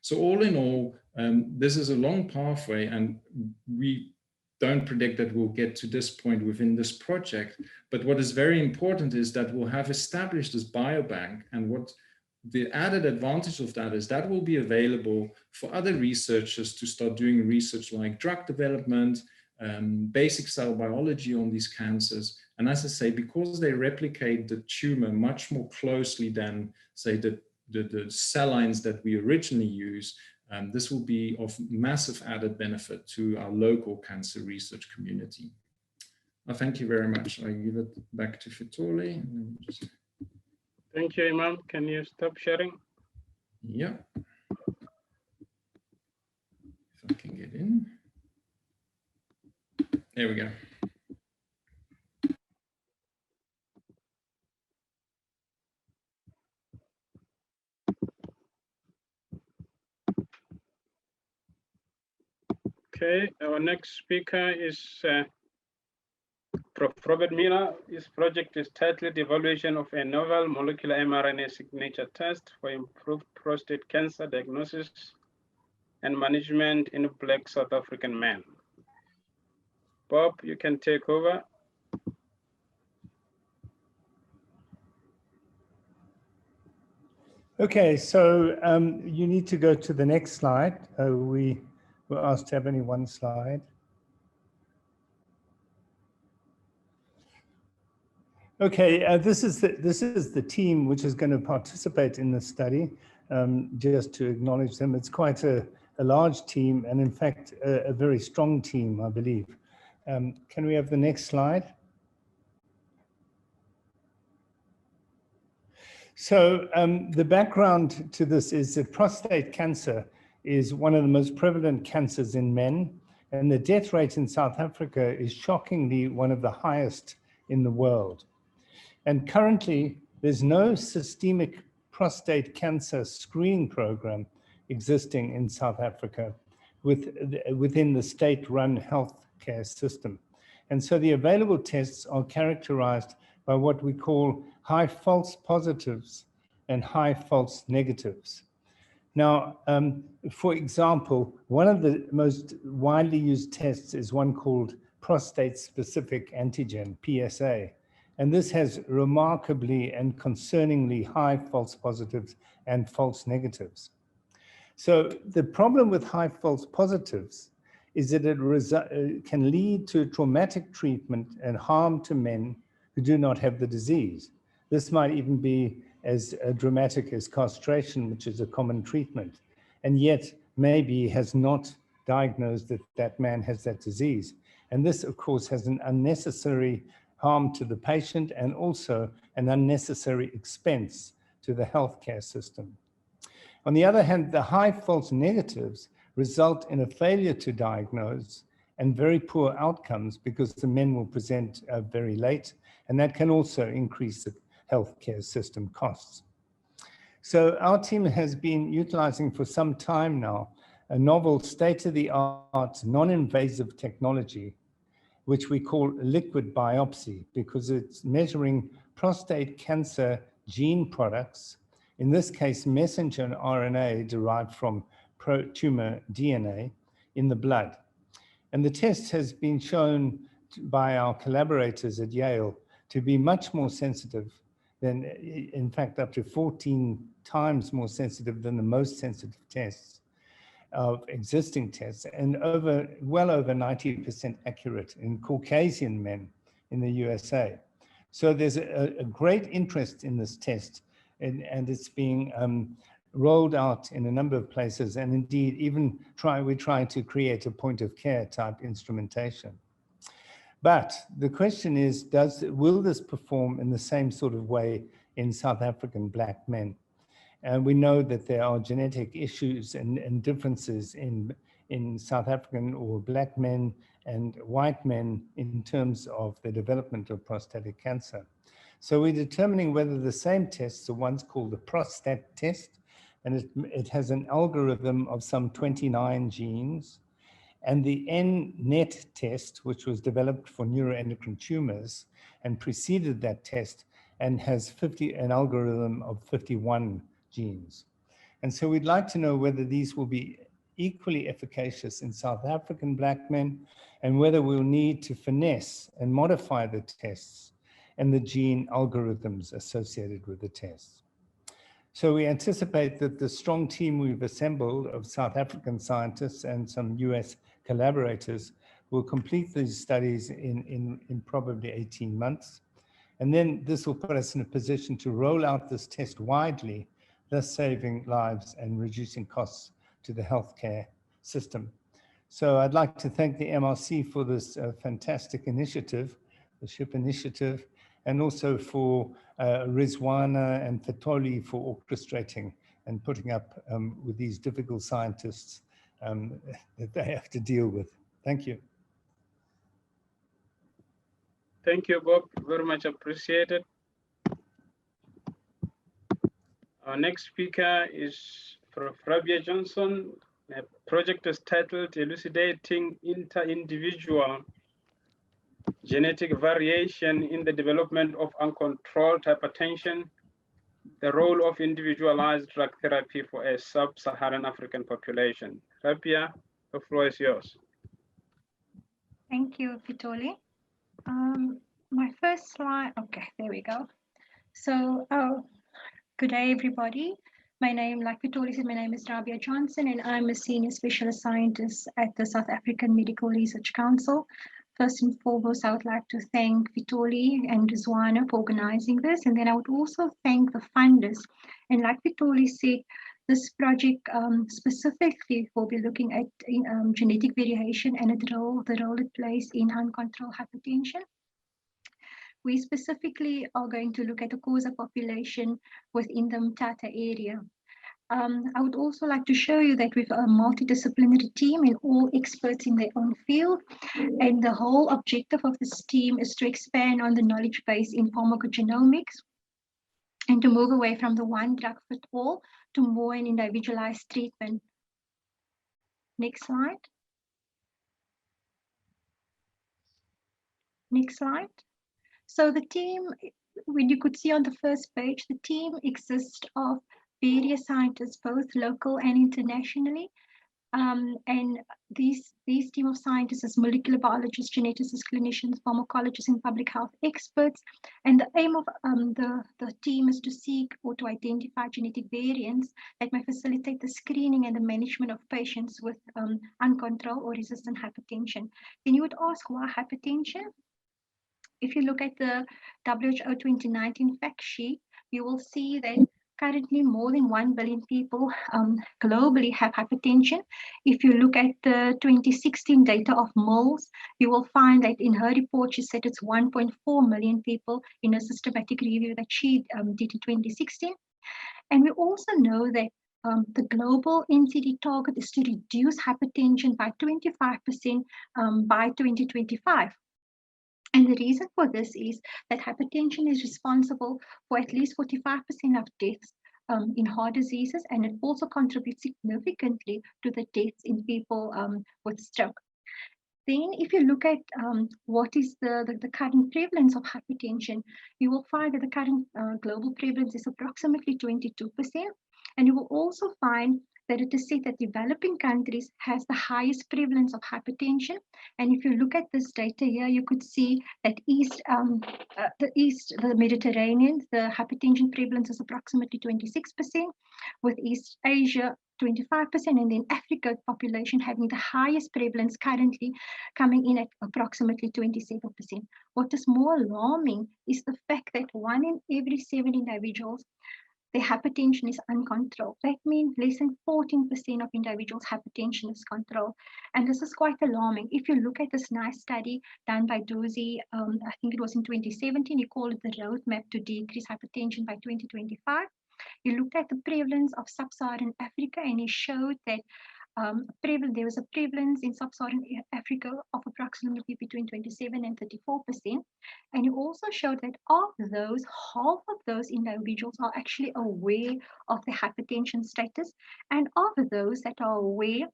So all in all, this is a long pathway, and we don't predict that we'll get to this point within this project. But what is very important is that we'll have established this biobank, and what the added advantage of that is that will be available for other researchers to start doing research like drug development, basic cell biology on these cancers. And as I say, because they replicate the tumor much more closely than, say, the cell lines that we originally use, this will be of massive added benefit to our local cancer research community. Thank you very much. I give it back to Fitoli. Thank you, Imam. Can you stop sharing? Yeah. If I can get in. There we go. Okay, our next speaker is Prof. Robert Miller. His project is titled Evaluation of a Novel Molecular mRNA Signature Test for Improved Prostate Cancer Diagnosis and Management in Black South African Men. Bob, you can take over. Okay, so you need to go to the next slide. We were asked to have only one slide. Okay, this is the team which is going to participate in the study. Just to acknowledge them, it's quite a large team, and in fact a very strong team, I believe. Can we have the next slide? So the background to this is that prostate cancer is one of the most prevalent cancers in men, and the death rate in South Africa is shockingly one of the highest in the world. And currently, there's no systemic prostate cancer screening program existing in South Africa within the state-run healthcare system. And so the available tests are characterized by what we call high false positives and high false negatives. Now, for example, one of the most widely used tests is one called prostate-specific antigen, PSA. And this has remarkably and concerningly high false positives and false negatives. So the problem with high false positives is that it can lead to traumatic treatment and harm to men who do not have the disease. This might even be as dramatic as castration, which is a common treatment, and yet maybe has not diagnosed that that man has that disease. And this, of course, has an unnecessary harm to the patient and also an unnecessary expense to the healthcare system. On the other hand, the high false negatives result in a failure to diagnose and very poor outcomes because the men will present very late, and that can also increase the healthcare system costs. So our team has been utilizing for some time now a novel state-of-the-art non-invasive technology, which we call liquid biopsy, because it's measuring prostate cancer gene products, in this case, messenger RNA derived from pro-tumor DNA in the blood. And the test has been shown by our collaborators at Yale to be much more sensitive than, in fact, up to 14 times more sensitive than the most sensitive tests of existing tests, and well over 90% accurate in Caucasian men in the USA. So there's a great interest in this test, and it's being rolled out in a number of places, and indeed even we're trying to create a point of care type instrumentation. But the question is, will this perform in the same sort of way in South African Black men? And we know that there are genetic issues and differences in South African or Black men and white men in terms of the development of prostatic cancer. So we're determining whether the same tests, the one's called the prostate test, and it has an algorithm of some 29 genes, and the NNET test, which was developed for neuroendocrine tumors and preceded that test and has an algorithm of 51 genes. And so we'd like to know whether these will be equally efficacious in South African Black men, and whether we'll need to finesse and modify the tests and the gene algorithms associated with the tests. So we anticipate that the strong team we've assembled of South African scientists and some US collaborators will complete these studies in probably 18 months. And then this will put us in a position to roll out this test widely, thus saving lives and reducing costs to the healthcare system. So I'd like to thank the MRC for this fantastic initiative, the SHIP initiative, and also for Rizwana and Fatoli for orchestrating and putting up with these difficult scientists that they have to deal with. Thank you. Thank you, Bob. Very much appreciated. Our next speaker is Prof. Rabia Johnson. The project is titled Elucidating Inter-Individual Genetic Variation in the Development of Uncontrolled Hypertension, the Role of Individualized Drug Therapy for a Sub-Saharan African Population. Rabia, the floor is yours. Thank you, Pitoli. My first slide, okay, there we go. So, good day, everybody. My name, like Pitoli said, my name is Rabia Johnson, and I'm a senior specialist scientist at the South African Medical Research Council. First and foremost, I would like to thank Pitoli and Rizwana for organizing this, and then I would also thank the funders. And like Pitoli said, this project specifically will be looking at genetic variation and the role it plays in uncontrolled hypertension. We specifically are going to look at the causa population within the Mthatha area. I would also like to show you that we've a multidisciplinary team and all experts in their own field. And the whole objective of this team is to expand on the knowledge base in pharmacogenomics and to move away from the one drug fit all to more an individualized treatment. Next slide. Next slide. So the team, when you could see on the first page, the team exists of various scientists, both local and internationally. And these team of scientists is molecular biologists, geneticists, clinicians, pharmacologists, and public health experts. And the aim of the team is to seek or to identify genetic variants that may facilitate the screening and the management of patients with uncontrolled or resistant hypertension. Then you would ask, why hypertension? If you look at the WHO 2019 fact sheet, you will see that currently more than 1 billion people globally have hypertension. If you look at the 2016 data of Mills, you will find that in her report, she said it's 1.4 million people in a systematic review that she did in 2016. And we also know that the global NCD target is to reduce hypertension by 25% by 2025. And the reason for this is that hypertension is responsible for at least 45% of deaths in heart diseases, and it also contributes significantly to the deaths in people with stroke. Then if you look at what is the current prevalence of hypertension, you will find that the current global prevalence is approximately 22%. And you will also find that it is said that developing countries has the highest prevalence of hypertension. And if you look at this data here, you could see that the Mediterranean, the hypertension prevalence is approximately 26%, with East Asia 25%, and then Africa population having the highest prevalence currently coming in at approximately 27%. What is more alarming is the fact that 1 in every 7 individuals, their hypertension is uncontrolled. That means less than 14% of individuals' hypertension is controlled. And this is quite alarming. If you look at this nice study done by Dozy, I think it was in 2017, he called it the roadmap to decrease hypertension by 2025. He looked at the prevalence of sub-Saharan Africa, and he showed that there was a prevalence in sub-Saharan Africa of approximately between 27 and 34%. And he also showed that of those, half of those individuals are actually aware of the hypertension status. And of those that are aware,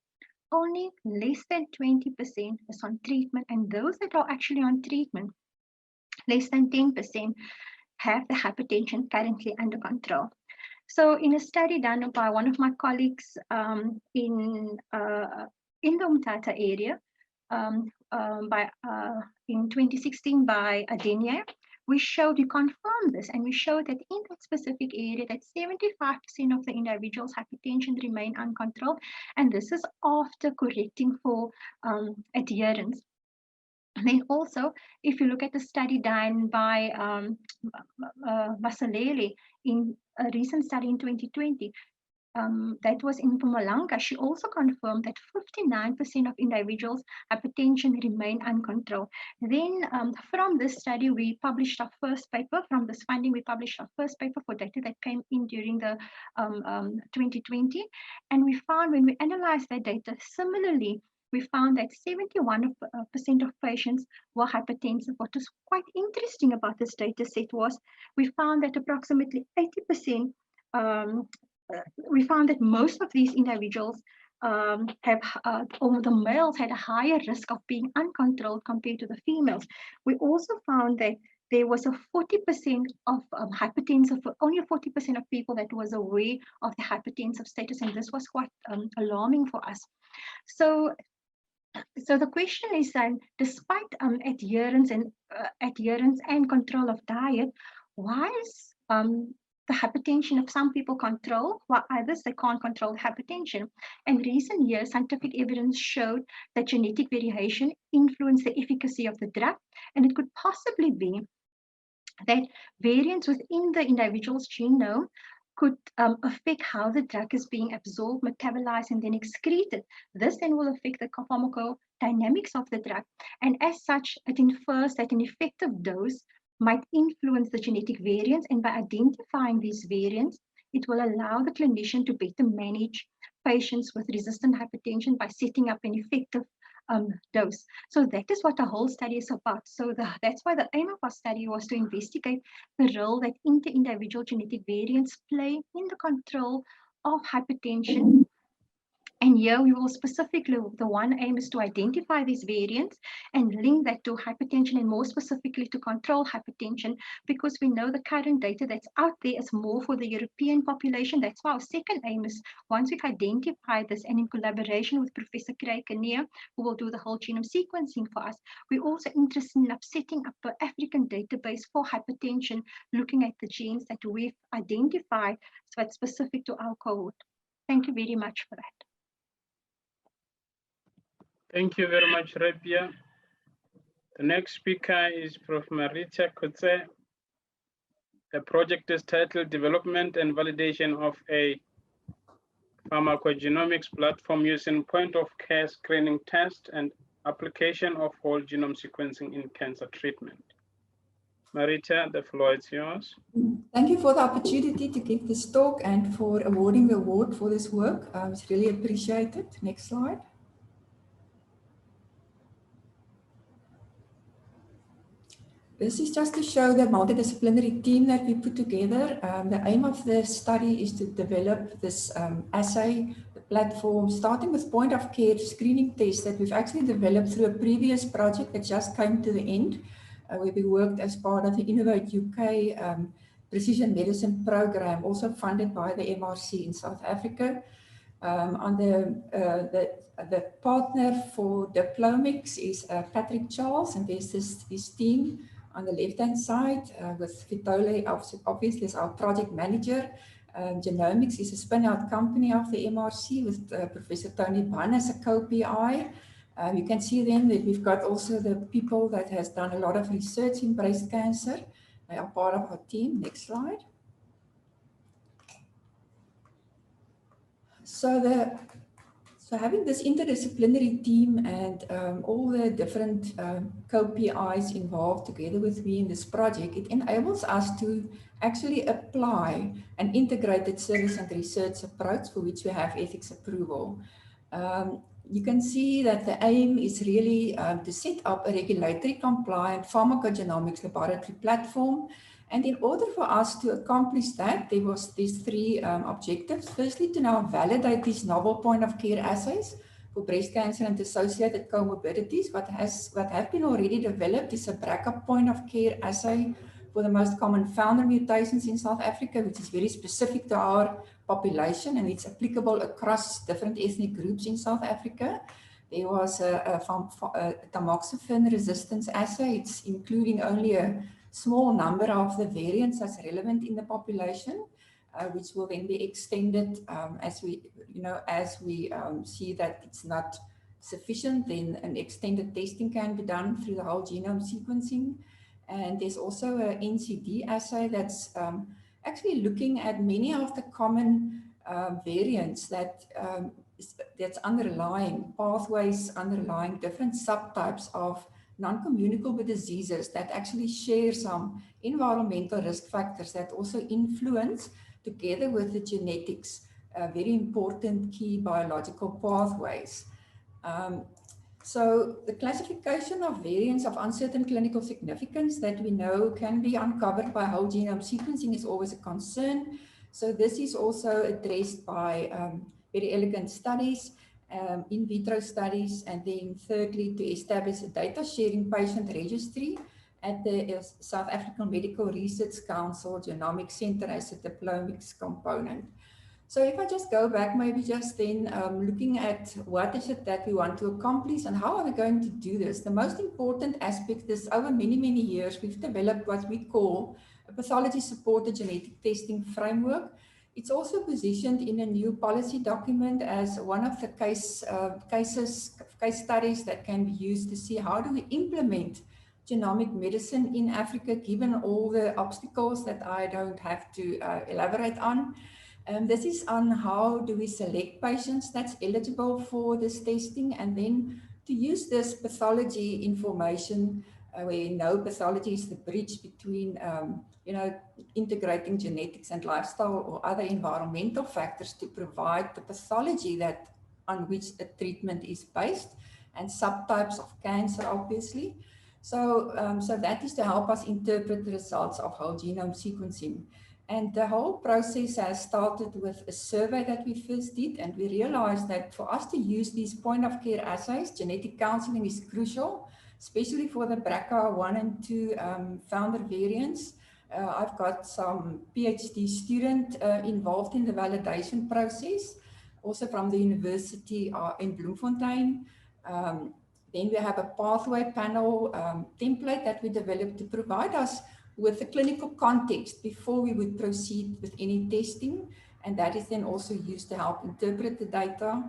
only less than 20% is on treatment. And those that are actually on treatment, less than 10% have the hypertension currently under control. So in a study done by one of my colleagues in the Umtata area in 2016 by Adenia, we confirmed this, and we showed that in that specific area that 75% of the individuals' hypertension remain uncontrolled, and this is after correcting for adherence. And then also, if you look at the study done by Vasalele in a recent study in 2020, that was in Mpumalanga, she also confirmed that 59% of individuals' hypertension remain uncontrolled. Then from this study, we published our first paper. From this finding, we published our first paper for data that came in during the 2020. And we found when we analyzed that data, similarly, we found that 71% of patients were hypertensive. What was quite interesting about this data set was we found that approximately 80%, we found that most of these individuals or the males had a higher risk of being uncontrolled compared to the females. We also found that there was a 40% of hypertensive, only 40% of people that was aware of the hypertensive status, and this was quite alarming for us. So the question is that despite adherence and control of diet, why is the hypertension of some people controlled while others they can't control hypertension? In recent years, scientific evidence showed that genetic variation influenced the efficacy of the drug, and it could possibly be that variants within the individual's genome could affect how the drug is being absorbed, metabolized, and then excreted. This then will affect the pharmacodynamics of the drug. And as such, it infers that an effective dose might influence the genetic variants, and by identifying these variants, it will allow the clinician to better manage patients with resistant hypertension by setting up an effective dose. So that is what the whole study is about. So that's why the aim of our study was to investigate the role that inter-individual genetic variants play in the control of hypertension. And here we will specifically, the one aim is to identify these variants and link that to hypertension, and more specifically to control hypertension, because we know the current data that's out there is more for the European population. That's why our second aim is, once we've identified this, and in collaboration with Professor Craig Kinnear, who will do the whole genome sequencing for us, we're also interested in setting up an African database for hypertension, looking at the genes that we've identified that's specific to our cohort. Thank you very much for that. Thank you very much, Rabia. The next speaker is Prof. Marita Kutse. The project is titled Development and Validation of a Pharmacogenomics Platform using Point-of-Care Screening Test and Application of Whole Genome Sequencing in Cancer Treatment. Marita, the floor is yours. Thank you for the opportunity to give this talk and for awarding the award for this work. It's really appreciated. Next slide. This is just to show the multidisciplinary team that we put together. The aim of the study is to develop this assay, the platform, starting with point-of-care screening tests that we've actually developed through a previous project that just came to the end, where we worked as part of the Innovate UK precision medicine program, also funded by the MRC in South Africa. On the partner for DIPLOMICS is Patrick Charles, and there's his team on the left-hand side with Vitole, obviously, as our project manager. Genomics is a spin-out company of the MRC with Professor Tony Bunn as a co-PI. You can see then that we've got also the people that has done a lot of research in breast cancer. They are part of our team. Next slide. So having this interdisciplinary team and all the different co-PIs involved together with me in this project, it enables us to actually apply an integrated service and research approach for which we have ethics approval. You can see that the aim is really to set up a regulatory compliant pharmacogenomics laboratory platform. And in order for us to accomplish that, there was these three objectives. Firstly, to now validate these novel point of care assays for breast cancer and associated comorbidities. What have been already developed is a BRCA point of care assay for the most common founder mutations in South Africa, which is very specific to our population, and it's applicable across different ethnic groups in South Africa. There was a tamoxifen resistance assay. It's including only a small number of the variants that's relevant in the population, which will then be extended as we see that it's not sufficient, then an extended testing can be done through the whole genome sequencing. And there's also an NCD assay that's actually looking at many of the common variants that's underlying pathways, underlying different subtypes of non-communicable diseases that actually share some environmental risk factors that also influence, together with the genetics, very important key biological pathways. So the classification of variants of uncertain clinical significance that we know can be uncovered by whole genome sequencing is always a concern. So this is also addressed by very elegant studies, in vitro studies, and then thirdly, to establish a data sharing patient registry at the South African Medical Research Council Genomics Center as a DIPLOMICS component. So if I just go back, maybe just then looking at what is it that we want to accomplish and how are we going to do this? The most important aspect is over many, many years, we've developed what we call a pathology-supported genetic testing framework. It's also positioned in a new policy document as one of the case studies that can be used to see how do we implement genomic medicine in Africa, given all the obstacles that I don't have to elaborate on. This is on how do we select patients that's eligible for this testing, and then to use this pathology information where we know pathology is the bridge between integrating genetics and lifestyle or other environmental factors to provide the pathology that on which a treatment is based, and subtypes of cancer, obviously. So that is to help us interpret the results of whole genome sequencing. And the whole process has started with a survey that we first did, and we realized that for us to use these point of care assays, genetic counseling is crucial, especially for the BRCA 1 and 2 founder variants. I've got some PhD student involved in the validation process, also from the university in Bloemfontein. Then we have a pathway panel template that we developed to provide us with the clinical context before we would proceed with any testing. And that is then also used to help interpret the data.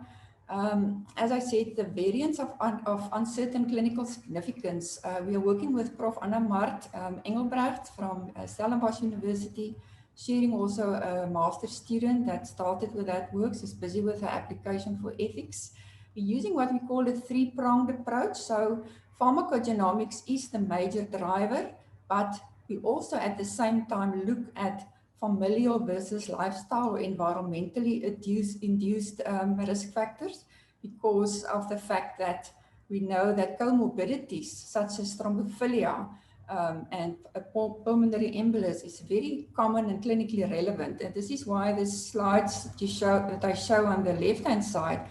As I said, the variants of uncertain clinical significance, we are working with Prof. Anna Mart Engelbrecht from Stellenbosch University, sharing also a master's student that started with that work, is busy with her application for ethics. We're using what we call a three-pronged approach. So pharmacogenomics is the major driver, but we also at the same time look at familial versus lifestyle or environmentally induced risk factors, because of the fact that we know that comorbidities such as thrombophilia and pulmonary embolus is very common and clinically relevant. And this is why the slides that I show on the left-hand side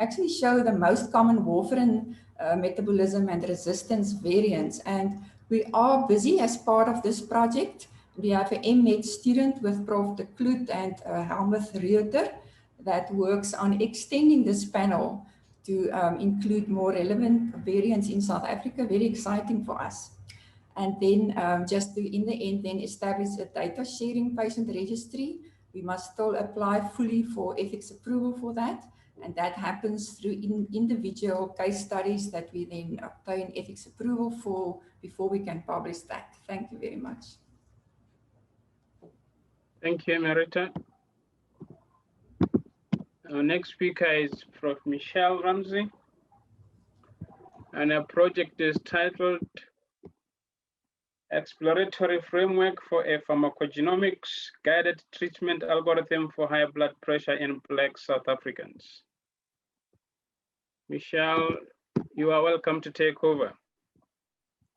actually show the most common warfarin metabolism and resistance variants. And we are busy as part of this project. We have an MEd student with Prof. de Kloet and Helmuth Reuter that works on extending this panel to include more relevant variants in South Africa. Very exciting for us. And then just to, in the end, then establish a data sharing patient registry. We must still apply fully for ethics approval for that. And that happens through individual case studies that we then obtain ethics approval for before we can publish that. Thank you very much. Thank you, Emerita. Our next speaker is Prof. Michelle Ramsey. And our project is titled Exploratory Framework for a Pharmacogenomics Guided Treatment Algorithm for High Blood Pressure in Black South Africans. Michelle, you are welcome to take over.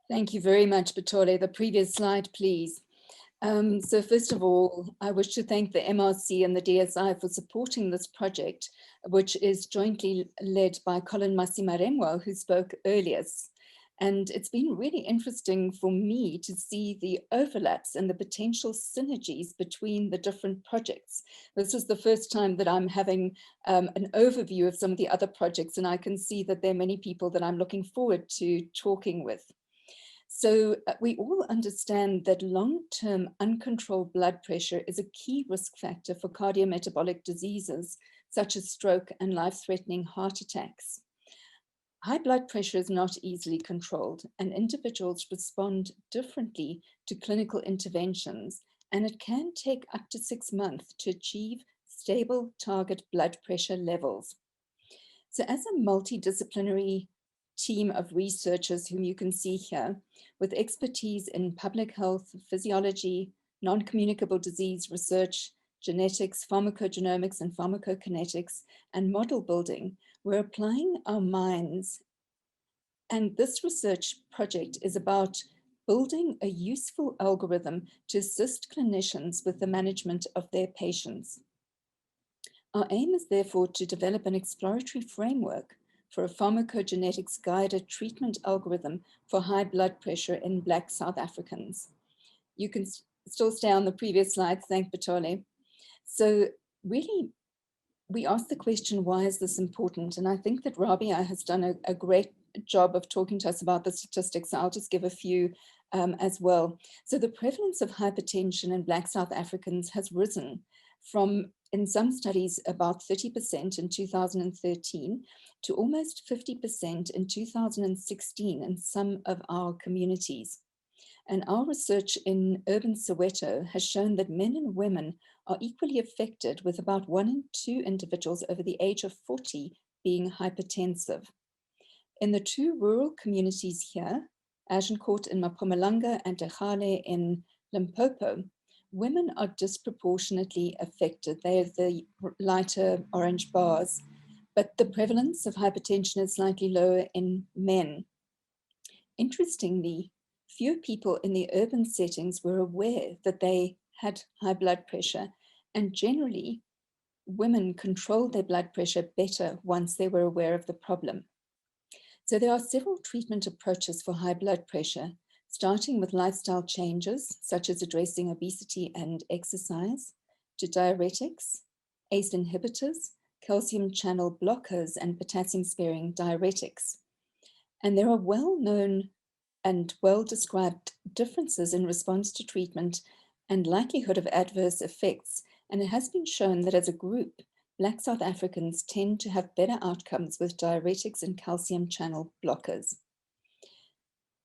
Thank you very much, Batole. The previous slide, please. So first of all, I wish to thank the MRC and the DSI for supporting this project, which is jointly led by Colin Masimaremwa, who spoke earlier. And it's been really interesting for me to see the overlaps and the potential synergies between the different projects. This is the first time that I'm having an overview of some of the other projects, and I can see that there are many people that I'm looking forward to talking with. So we all understand that long-term uncontrolled blood pressure is a key risk factor for cardiometabolic diseases, such as stroke and life-threatening heart attacks. High blood pressure is not easily controlled, and individuals respond differently to clinical interventions, and it can take up to 6 months to achieve stable target blood pressure levels. So as a multidisciplinary team of researchers whom you can see here, with expertise in public health, physiology, non-communicable disease research, genetics, pharmacogenomics, and pharmacokinetics, and model building, we're applying our minds. And this research project is about building a useful algorithm to assist clinicians with the management of their patients. Our aim is therefore to develop an exploratory framework for a pharmacogenetics guided treatment algorithm for high blood pressure in Black South Africans. You can still stay on the previous slide, thank Batole. So really, we asked the question, why is this important? And I think that Rabia has done a great job of talking to us about the statistics. So I'll just give a few as well. So the prevalence of hypertension in Black South Africans has risen from, in some studies, about 30% in 2013 to almost 50% in 2016 in some of our communities. And our research in urban Soweto has shown that men and women are equally affected, with about 1 in 2 individuals over the age of 40 being hypertensive. In the 2 rural communities here, Agincourt in Mpumalanga and Tegale in Limpopo, women are disproportionately affected. They are the lighter orange bars, but the prevalence of hypertension is slightly lower in men. Interestingly, few people in the urban settings were aware that they had high blood pressure, and generally, women controlled their blood pressure better once they were aware of the problem. So there are several treatment approaches for high blood pressure, starting with lifestyle changes, such as addressing obesity and exercise, to diuretics, ACE inhibitors, calcium channel blockers, and potassium-sparing diuretics. And there are well-known and well-described differences in response to treatment and likelihood of adverse effects. And it has been shown that as a group, Black South Africans tend to have better outcomes with diuretics and calcium channel blockers.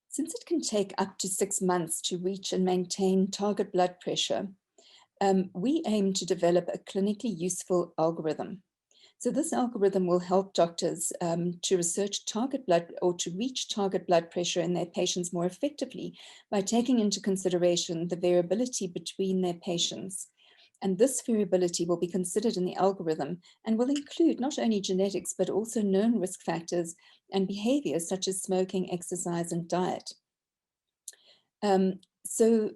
Since it can take up to 6 months to reach and maintain target blood pressure, we aim to develop a clinically useful algorithm. So this algorithm will help doctors to research target blood, or to reach target blood pressure in their patients more effectively by taking into consideration the variability between their patients. And this variability will be considered in the algorithm and will include not only genetics, but also known risk factors and behaviors such as smoking, exercise, and diet. So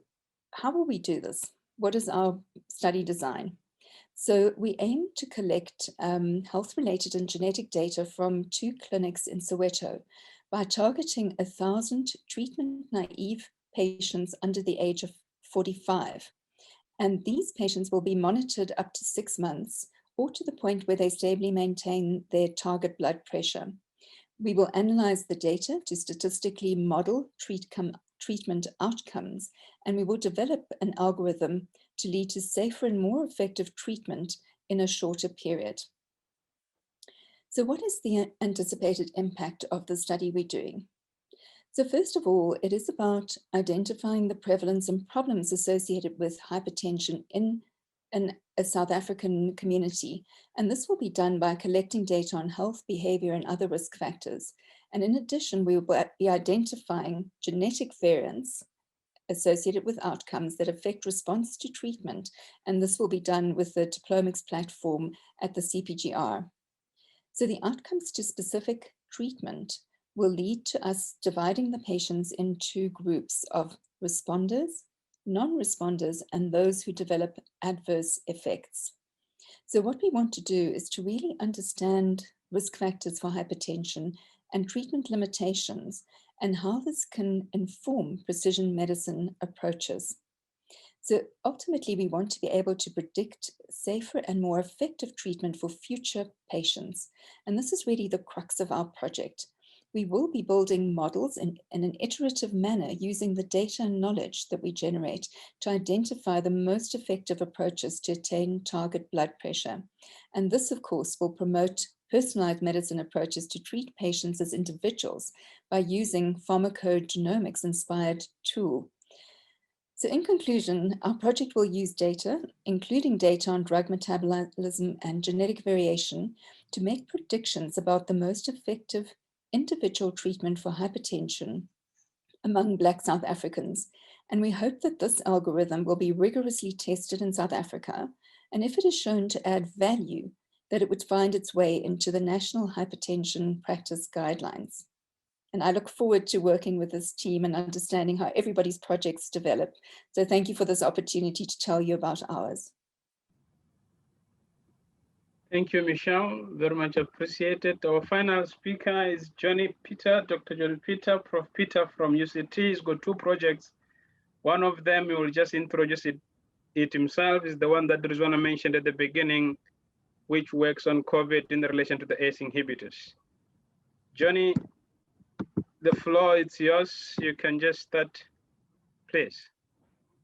how will we do this? What is our study design? So we aim to collect health-related and genetic data from 2 clinics in Soweto by targeting 1,000 treatment-naive patients under the age of 45. And these patients will be monitored up to 6 months or to the point where they stably maintain their target blood pressure. We will analyze the data to statistically model treatment outcomes, and we will develop an algorithm to lead to safer and more effective treatment in a shorter period. So what is the anticipated impact of the study we're doing? So first of all, it is about identifying the prevalence and problems associated with hypertension in a South African community. And this will be done by collecting data on health, behavior, and other risk factors. And in addition, we will be identifying genetic variants associated with outcomes that affect response to treatment. And this will be done with the DIPLOMICS platform at the CPGR. So the outcomes to specific treatment will lead to us dividing the patients into groups of responders, non-responders, and those who develop adverse effects. So what we want to do is to really understand risk factors for hypertension and treatment limitations and how this can inform precision medicine approaches. So ultimately, we want to be able to predict safer and more effective treatment for future patients. And this is really the crux of our project. We will be building models in an iterative manner using the data and knowledge that we generate to identify the most effective approaches to attain target blood pressure. And this, of course, will promote personalized medicine approaches to treat patients as individuals by using pharmacogenomics-inspired tool. So in conclusion, our project will use data, including data on drug metabolism and genetic variation, to make predictions about the most effective individual treatment for hypertension among Black South Africans. And we hope that this algorithm will be rigorously tested in South Africa. And if it is shown to add value, that it would find its way into the National Hypertension Practice Guidelines. And I look forward to working with this team and understanding how everybody's projects develop. So thank you for this opportunity to tell you about ours. Thank you, Michelle. Very much appreciated. Our final speaker is Johnny Peter, Dr. Johnny Peter, Prof. Peter from UCT. He's got two projects. One of them, he will just introduce it himself, is the one that Rizwana mentioned at the beginning, which works on COVID in relation to the ACE inhibitors. Johnny, the floor is yours. You can just start, please.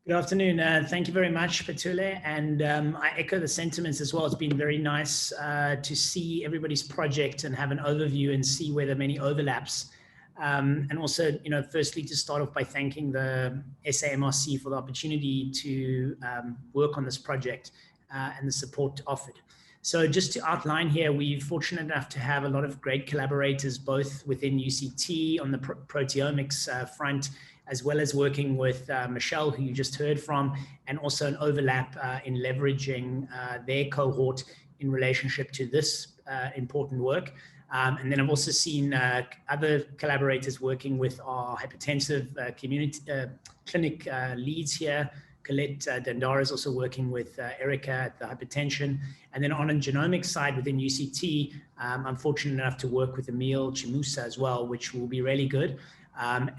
Good afternoon. Thank you very much, Petule. And I echo the sentiments as well. It's been very nice to see everybody's project and have an overview and see where there are many overlaps. And also, firstly, to start off by thanking the SAMRC for the opportunity to work on this project and the support offered. So just to outline here, we're fortunate enough to have a lot of great collaborators, both within UCT on the proteomics front, as well as working with Michelle, who you just heard from, and also an overlap in leveraging their cohort in relationship to this important work. And then I've also seen other collaborators working with our hypertensive community clinic leads here. Colette Dandara is also working with Erica at the hypertension. And then on a genomics side within UCT, I'm fortunate enough to work with Emil Chimusa as well, which will be really good. And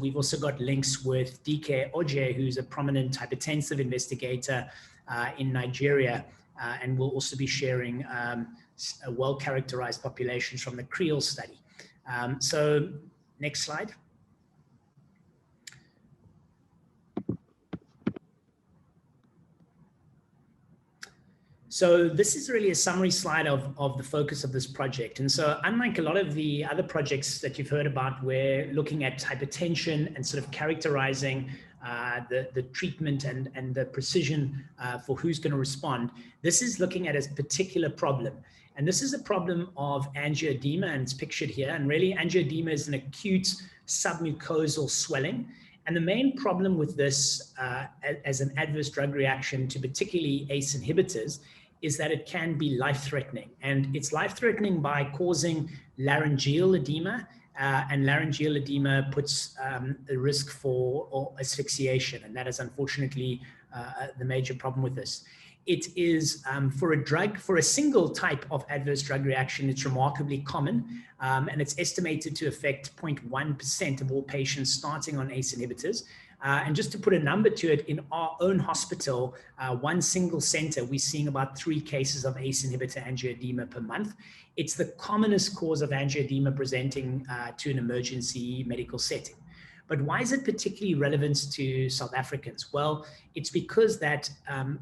we've also got links with DK Oje, who's a prominent hypertensive investigator in Nigeria, and we'll also be sharing well-characterized populations from the CREOL study. So next slide. So this is really a summary slide of the focus of this project. And so unlike a lot of the other projects that you've heard about, we're looking at hypertension and sort of characterizing the treatment and the precision for who's going to respond. This is looking at a particular problem. And this is a problem of angioedema, and it's pictured here. And really, angioedema is an acute submucosal swelling. And the main problem with this as an adverse drug reaction to particularly ACE inhibitors is that it can be life-threatening. And it's life-threatening by causing laryngeal edema, and laryngeal edema puts the risk for asphyxiation. And that is unfortunately the major problem with this. It is for a single type of adverse drug reaction, it's remarkably common, and it's estimated to affect 0.1% of all patients starting on ACE inhibitors. And just to put a number to it, in our own hospital, one single center, we're seeing about 3 cases of ACE inhibitor angioedema per month. It's the commonest cause of angioedema presenting to an emergency medical setting. But why is it particularly relevant to South Africans? Well, it's because that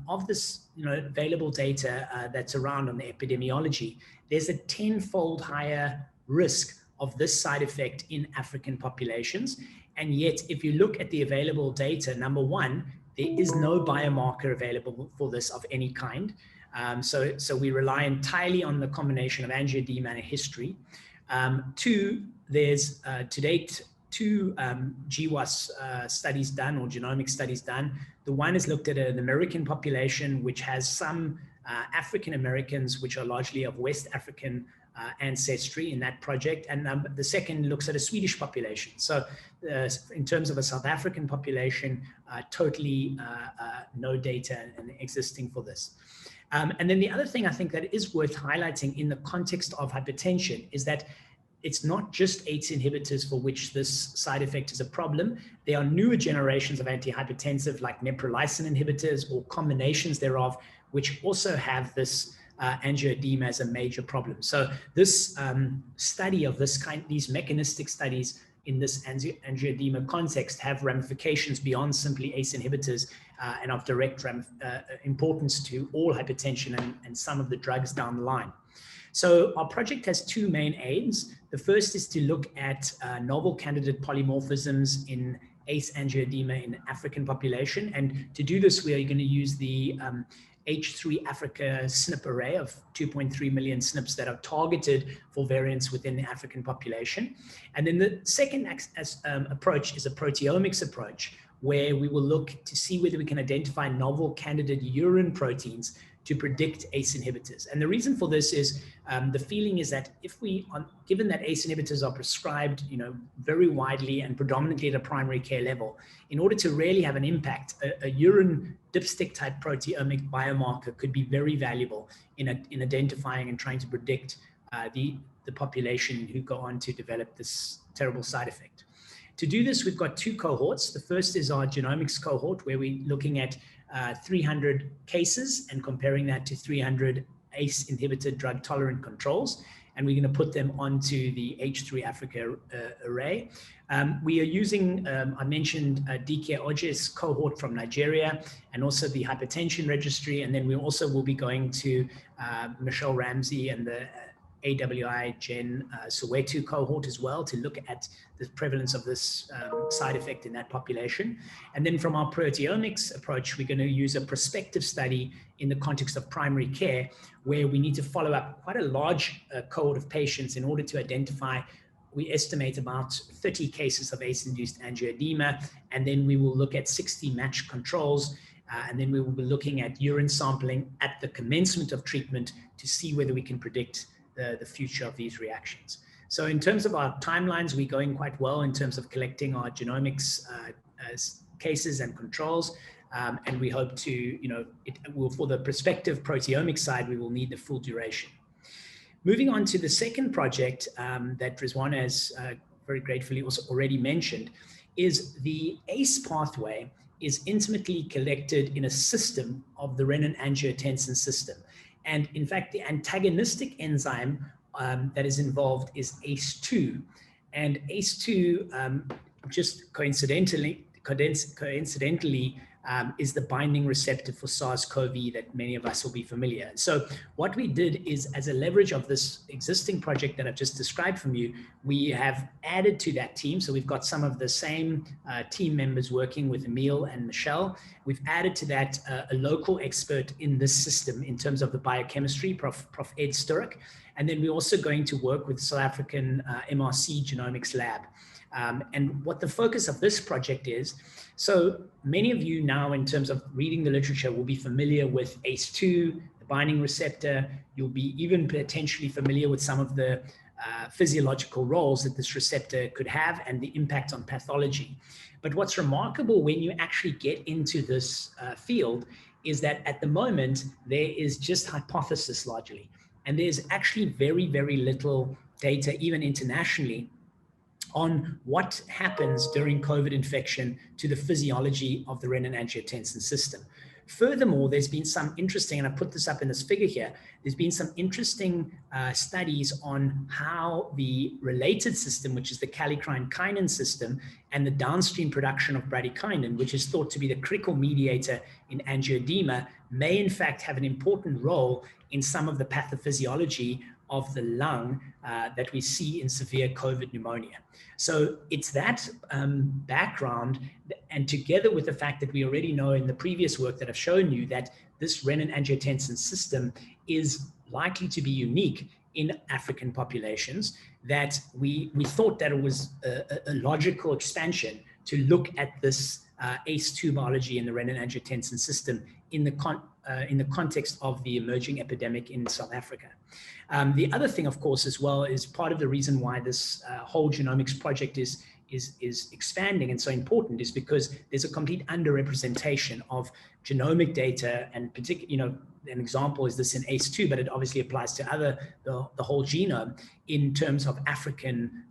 of this available data that's around on the epidemiology, there's a 10-fold higher risk of this side effect in African populations. And yet, if you look at the available data, number one, there is no biomarker available for this of any kind. So we rely entirely on the combination of angioedema and history. 2, there's to date 2 GWAS studies done, or genomic studies done. The one is looked at an American population, which has some African Americans, which are largely of West African ancestry in that project. And the second looks at a Swedish population. So in terms of a South African population, totally no data existing for this. And then the other thing I think that is worth highlighting in the context of hypertension is that it's not just ACE inhibitors for which this side effect is a problem. There are newer generations of antihypertensive like neprilysin inhibitors or combinations thereof, which also have this angioedema as a major problem. So this study of this kind, these mechanistic studies in this angioedema context have ramifications beyond simply ACE inhibitors and of direct importance to all hypertension and some of the drugs down the line. So our project has 2 main aims. The first is to look at novel candidate polymorphisms in ACE angioedema in African population. And to do this, we are going to use the H3 Africa SNP array of 2.3 million SNPs that are targeted for variants within the African population. And then the second approach is a proteomics approach, where we will look to see whether we can identify novel candidate urine proteins to predict ACE inhibitors. And the reason for this is the feeling is that if given that ACE inhibitors are prescribed, very widely and predominantly at a primary care level, in order to really have an impact, a urine dipstick type proteomic biomarker could be very valuable in identifying and trying to predict the population who go on to develop this terrible side effect. To do this, we've got 2 cohorts. The first is our genomics cohort, where we're looking at 300 cases and comparing that to 300 ACE inhibitor drug tolerant controls. And we're going to put them onto the H3 Africa array. We are using, I mentioned DK Oje's cohort from Nigeria and also the hypertension registry. And then we also will be going to Michelle Ramsey and the AWI Gen Soweto cohort as well to look at the prevalence of this side effect in that population. And then from our proteomics approach, we're going to use a prospective study in the context of primary care, where we need to follow up quite a large cohort of patients in order to identify, we estimate about 30 cases of ACE-induced angioedema, and then we will look at 60 matched controls, and then we will be looking at urine sampling at the commencement of treatment to see whether we can predict the future of these reactions. So in terms of our timelines, we're going quite well in terms of collecting our genomics cases and controls. And we hope to, for the prospective proteomics side, we will need the full duration. Moving on to the second project that Rizwan has very gratefully also already mentioned, is the ACE pathway is intimately collected in a system of the renin-angiotensin system. And in fact, the antagonistic enzyme that is involved is ACE2. And ACE2, just coincidentally, is the binding receptor for SARS-CoV that many of us will be familiar. So what we did is, as a leverage of this existing project that I've just described from you, we have added to that team. So we've got some of the same team members working with Emil and Michelle. We've added to that a local expert in this system in terms of the biochemistry, Prof. Ed Sturrock. And then we're also going to work with South African MRC Genomics Lab. And what the focus of this project is, so many of you now in terms of reading the literature will be familiar with ACE2, the binding receptor. You'll be even potentially familiar with some of the physiological roles that this receptor could have and the impact on pathology. But what's remarkable when you actually get into this field is that at the moment, there is just hypothesis largely. And there's actually very, very little data, even internationally, on what happens during COVID infection to the physiology of the renin-angiotensin system. Furthermore, there's been some interesting, and I put this up in this figure here, there's been some interesting studies on how the related system, which is the kallikrein-kinin system, and the downstream production of bradykinin, which is thought to be the critical mediator in angioedema, may in fact have an important role in some of the pathophysiology of the lung that we see in severe COVID pneumonia. So it's that background, and together with the fact that we already know in the previous work that I've shown you that this renin-angiotensin system is likely to be unique in African populations, that we thought that it was a logical expansion to look at this ACE2 biology in the renin-angiotensin system in the context of the emerging epidemic in South Africa. The other thing, of course, as well, is part of the reason why this whole genomics project is expanding and so important is because there's a complete underrepresentation of genomic data, and particularly, an example is this in ACE2, but it obviously applies to the whole genome in terms of African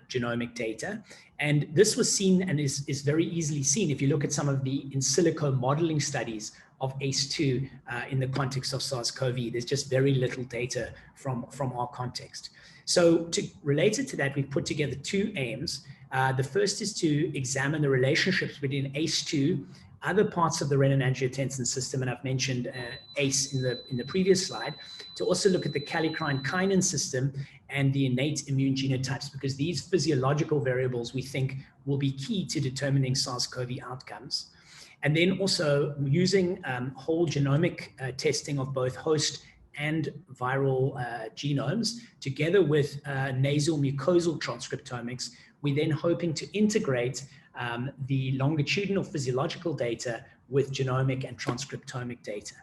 genomic data. And this was seen and is very easily seen if you look at some of the in silico modeling studies of ACE2 in the context of SARS-CoV. There's just very little data from our context. So related to that, we've put together two aims. The first is to examine the relationships between ACE2, other parts of the renin-angiotensin system, and I've mentioned ACE in the previous slide, to also look at the kallikrein-kinin system and the innate immune genotypes, because these physiological variables we think will be key to determining SARS-CoV outcomes. And then also using whole genomic testing of both host and viral genomes, together with nasal mucosal transcriptomics, we're then hoping to integrate the longitudinal physiological data with genomic and transcriptomic data.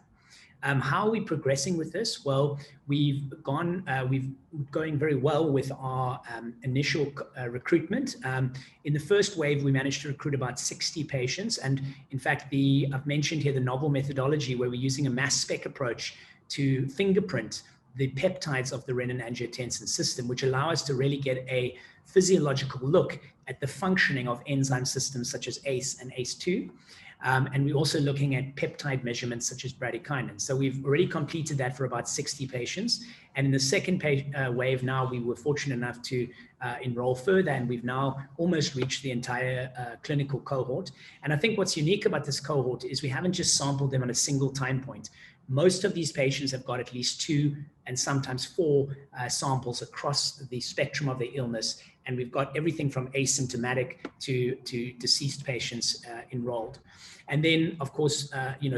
How are we progressing with this? Well, we've going very well with our initial recruitment. In the first wave, we managed to recruit about 60 patients. And in fact, I've mentioned here the novel methodology where we're using a mass spec approach to fingerprint the peptides of the renin-angiotensin system, which allow us to really get a physiological look at the functioning of enzyme systems such as ACE and ACE2. And we're also looking at peptide measurements such as bradykinin. So we've already completed that for about 60 patients. And in the second wave now, we were fortunate enough to enroll further, and we've now almost reached the entire clinical cohort. And I think what's unique about this cohort is we haven't just sampled them on a single time point. Most of these patients have got at least 2 and sometimes 4 samples across the spectrum of their illness. And we've got everything from asymptomatic to deceased patients enrolled. And then, of course,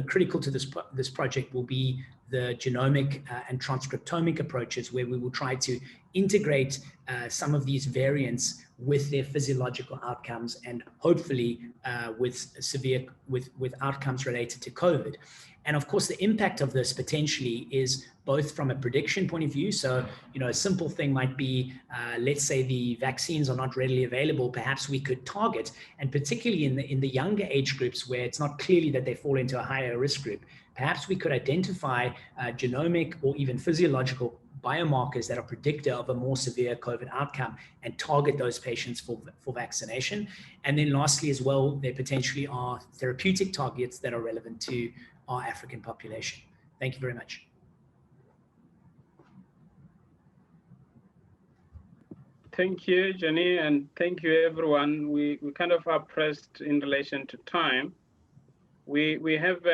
critical to this project will be the genomic and transcriptomic approaches, where we will try to integrate some of these variants with their physiological outcomes, and hopefully with outcomes related to COVID. And of course, the impact of this potentially is both from a prediction point of view. So, a simple thing might be, let's say the vaccines are not readily available, perhaps we could target, and particularly in the younger age groups where it's not clearly that they fall into a higher risk group, perhaps we could identify genomic or even physiological biomarkers that are predictor of a more severe COVID outcome and target those patients for vaccination. And then lastly as well, there potentially are therapeutic targets that are relevant to our African population. Thank you very much. Thank you, Johnny, and thank you, everyone. We kind of are pressed in relation to time. We have,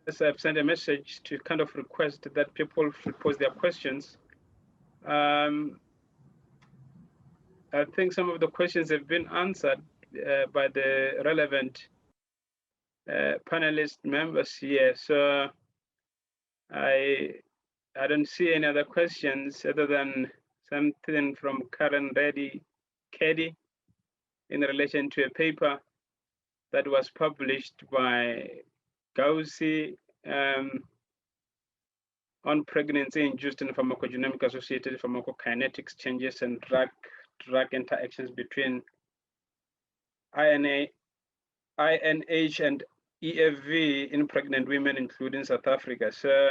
as I've sent a message to kind of request that people should pose their questions. I think some of the questions have been answered by the relevant panelist members here. So I don't see any other questions other than something from Karen Reddy-Keddy in relation to a paper that was published by Gauzy on pregnancy-induced and pharmacogenomic-associated pharmacokinetics changes and drug interactions between INH and EFV in pregnant women, including South Africa. So,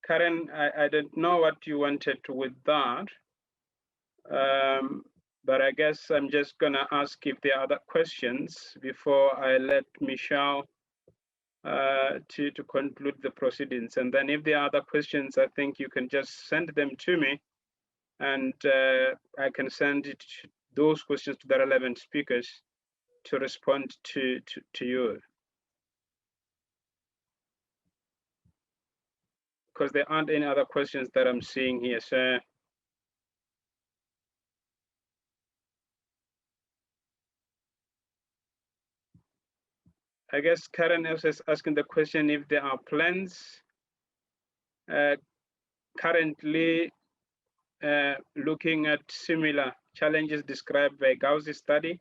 Karen, I don't know what you wanted with that, But I guess I'm just gonna ask if there are other questions before I let Michelle to conclude the proceedings. And then if there are other questions, I think you can just send them to me, and I can send those questions to the relevant speakers to respond to you. Because there aren't any other questions that I'm seeing here, so. I guess Karen else is asking the question if there are plans currently looking at similar challenges described by Gauss's study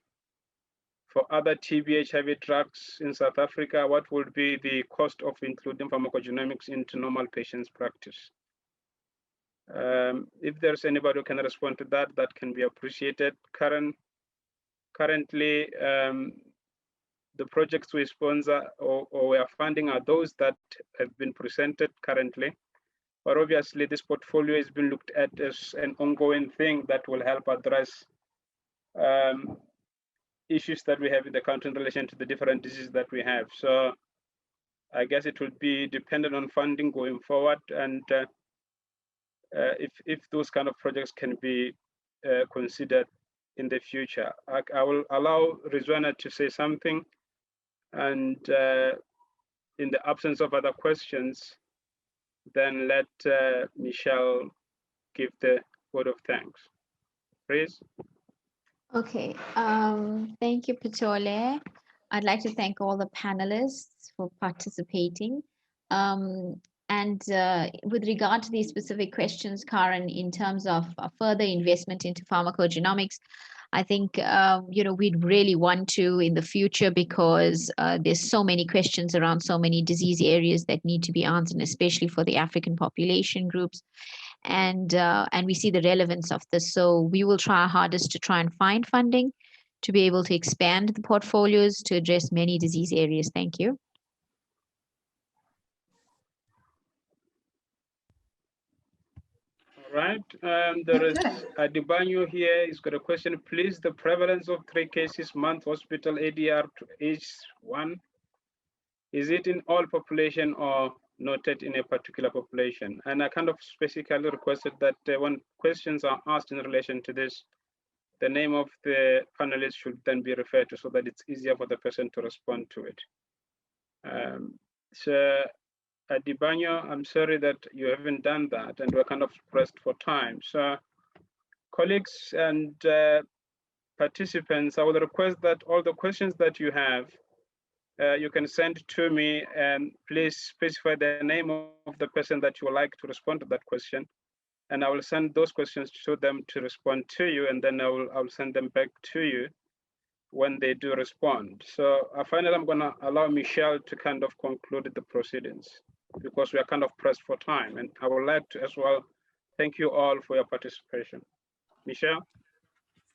for other TB HIV drugs in South Africa. What would be the cost of including pharmacogenomics into normal patients' practice? If there's anybody who can respond to that, that can be appreciated. Currently, the projects we sponsor or we are funding are those that have been presented currently. But obviously, this portfolio has been looked at as an ongoing thing that will help address issues that we have in the country in relation to the different diseases that we have. So I guess it will be dependent on funding going forward, and if those kind of projects can be considered in the future. I will allow Rizwana to say something, and in the absence of other questions, then let Michelle give the word of thanks. Please. Okay, thank you, Pitole. I'd like to thank all the panelists for participating. And with regard to these specific questions, Karen, in terms of further investment into pharmacogenomics, I think, we'd really want to in the future, because there's so many questions around so many disease areas that need to be answered, especially for the African population groups. And we see the relevance of this. So we will try our hardest to try and find funding to be able to expand the portfolios to address many disease areas. Thank you. All right, there is Adibanyo here. He's got a question. Please, the prevalence of 3 cases month hospital ADR to age 1, is it in all population or noted in a particular population? And I kind of specifically requested that when questions are asked in relation to this, the name of the panelist should then be referred to so that it's easier for the person to respond to it. So Adibanyo, I'm sorry that you haven't done that, and we're kind of pressed for time. So colleagues and participants, I would request that all the questions that you have, you can send to me, and please specify the name of the person that you would like to respond to that question. And I will send those questions to them to respond to you, and then I'll send them back to you when they do respond. So finally, I'm gonna allow Michelle to kind of conclude the proceedings, because we are kind of pressed for time. And I would like to as well thank you all for your participation. Michelle?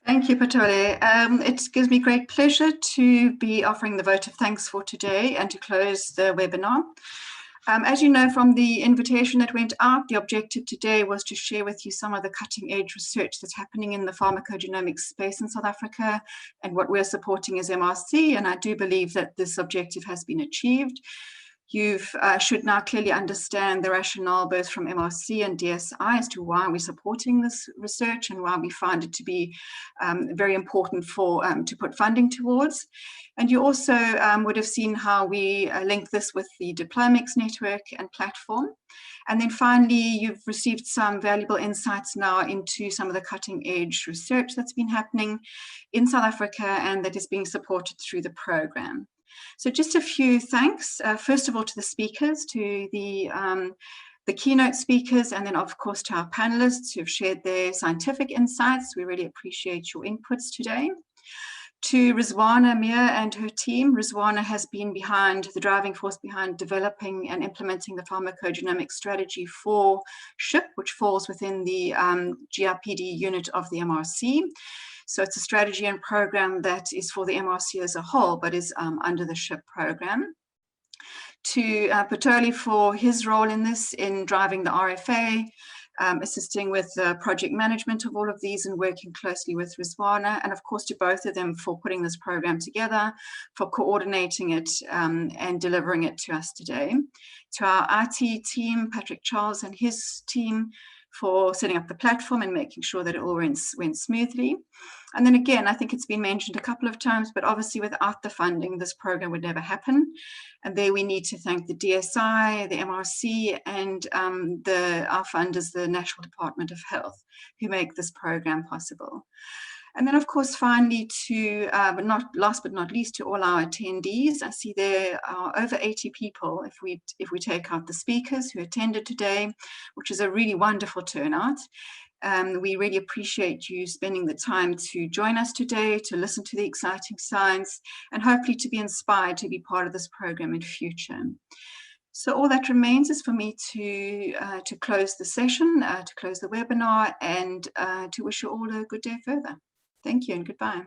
Thank you, Pitole. It gives me great pleasure to be offering the vote of thanks for today and to close the webinar. As you know from the invitation that went out, the objective today was to share with you some of the cutting edge research that's happening in the pharmacogenomics space in South Africa and what we're supporting as MRC, and I do believe that this objective has been achieved. You should now clearly understand the rationale both from MRC and DSI as to why we're supporting this research and why we find it to be very important for to put funding towards. And you also would have seen how we link this with the DIPLOMICS network and platform. And then finally, you've received some valuable insights now into some of the cutting edge research that's been happening in South Africa and that is being supported through the program. So just a few thanks, first of all, to the speakers, to the keynote speakers, and then of course to our panelists who have shared their scientific insights. We really appreciate your inputs today. To Rizwana Mir and her team, Rizwana has been behind the driving force behind developing and implementing the pharmacogenomic strategy for SHIP, which falls within the GRPD unit of the MRC. So it's a strategy and program that is for the MRC as a whole, but is under the SHIP program. To Pitole for his role in this, in driving the RFA, assisting with project management of all of these and working closely with Rizwana, and of course to both of them for putting this program together, for coordinating it and delivering it to us today. To our IT team, Patrick Charles and his team, for setting up the platform and making sure that it all went smoothly. And then again, I think it's been mentioned a couple of times, but obviously without the funding, this program would never happen. And there we need to thank the DSI, the MRC, and our funders, the National Department of Health, who make this program possible. And then, of course, finally, to, but not last but not least, to all our attendees. I see there are over 80 people if we take out the speakers who attended today, which is a really wonderful turnout. We really appreciate you spending the time to join us today, to listen to the exciting science, and hopefully to be inspired to be part of this program in future. So all that remains is for me to close the session, to close the webinar, and to wish you all a good day further. Thank you and goodbye.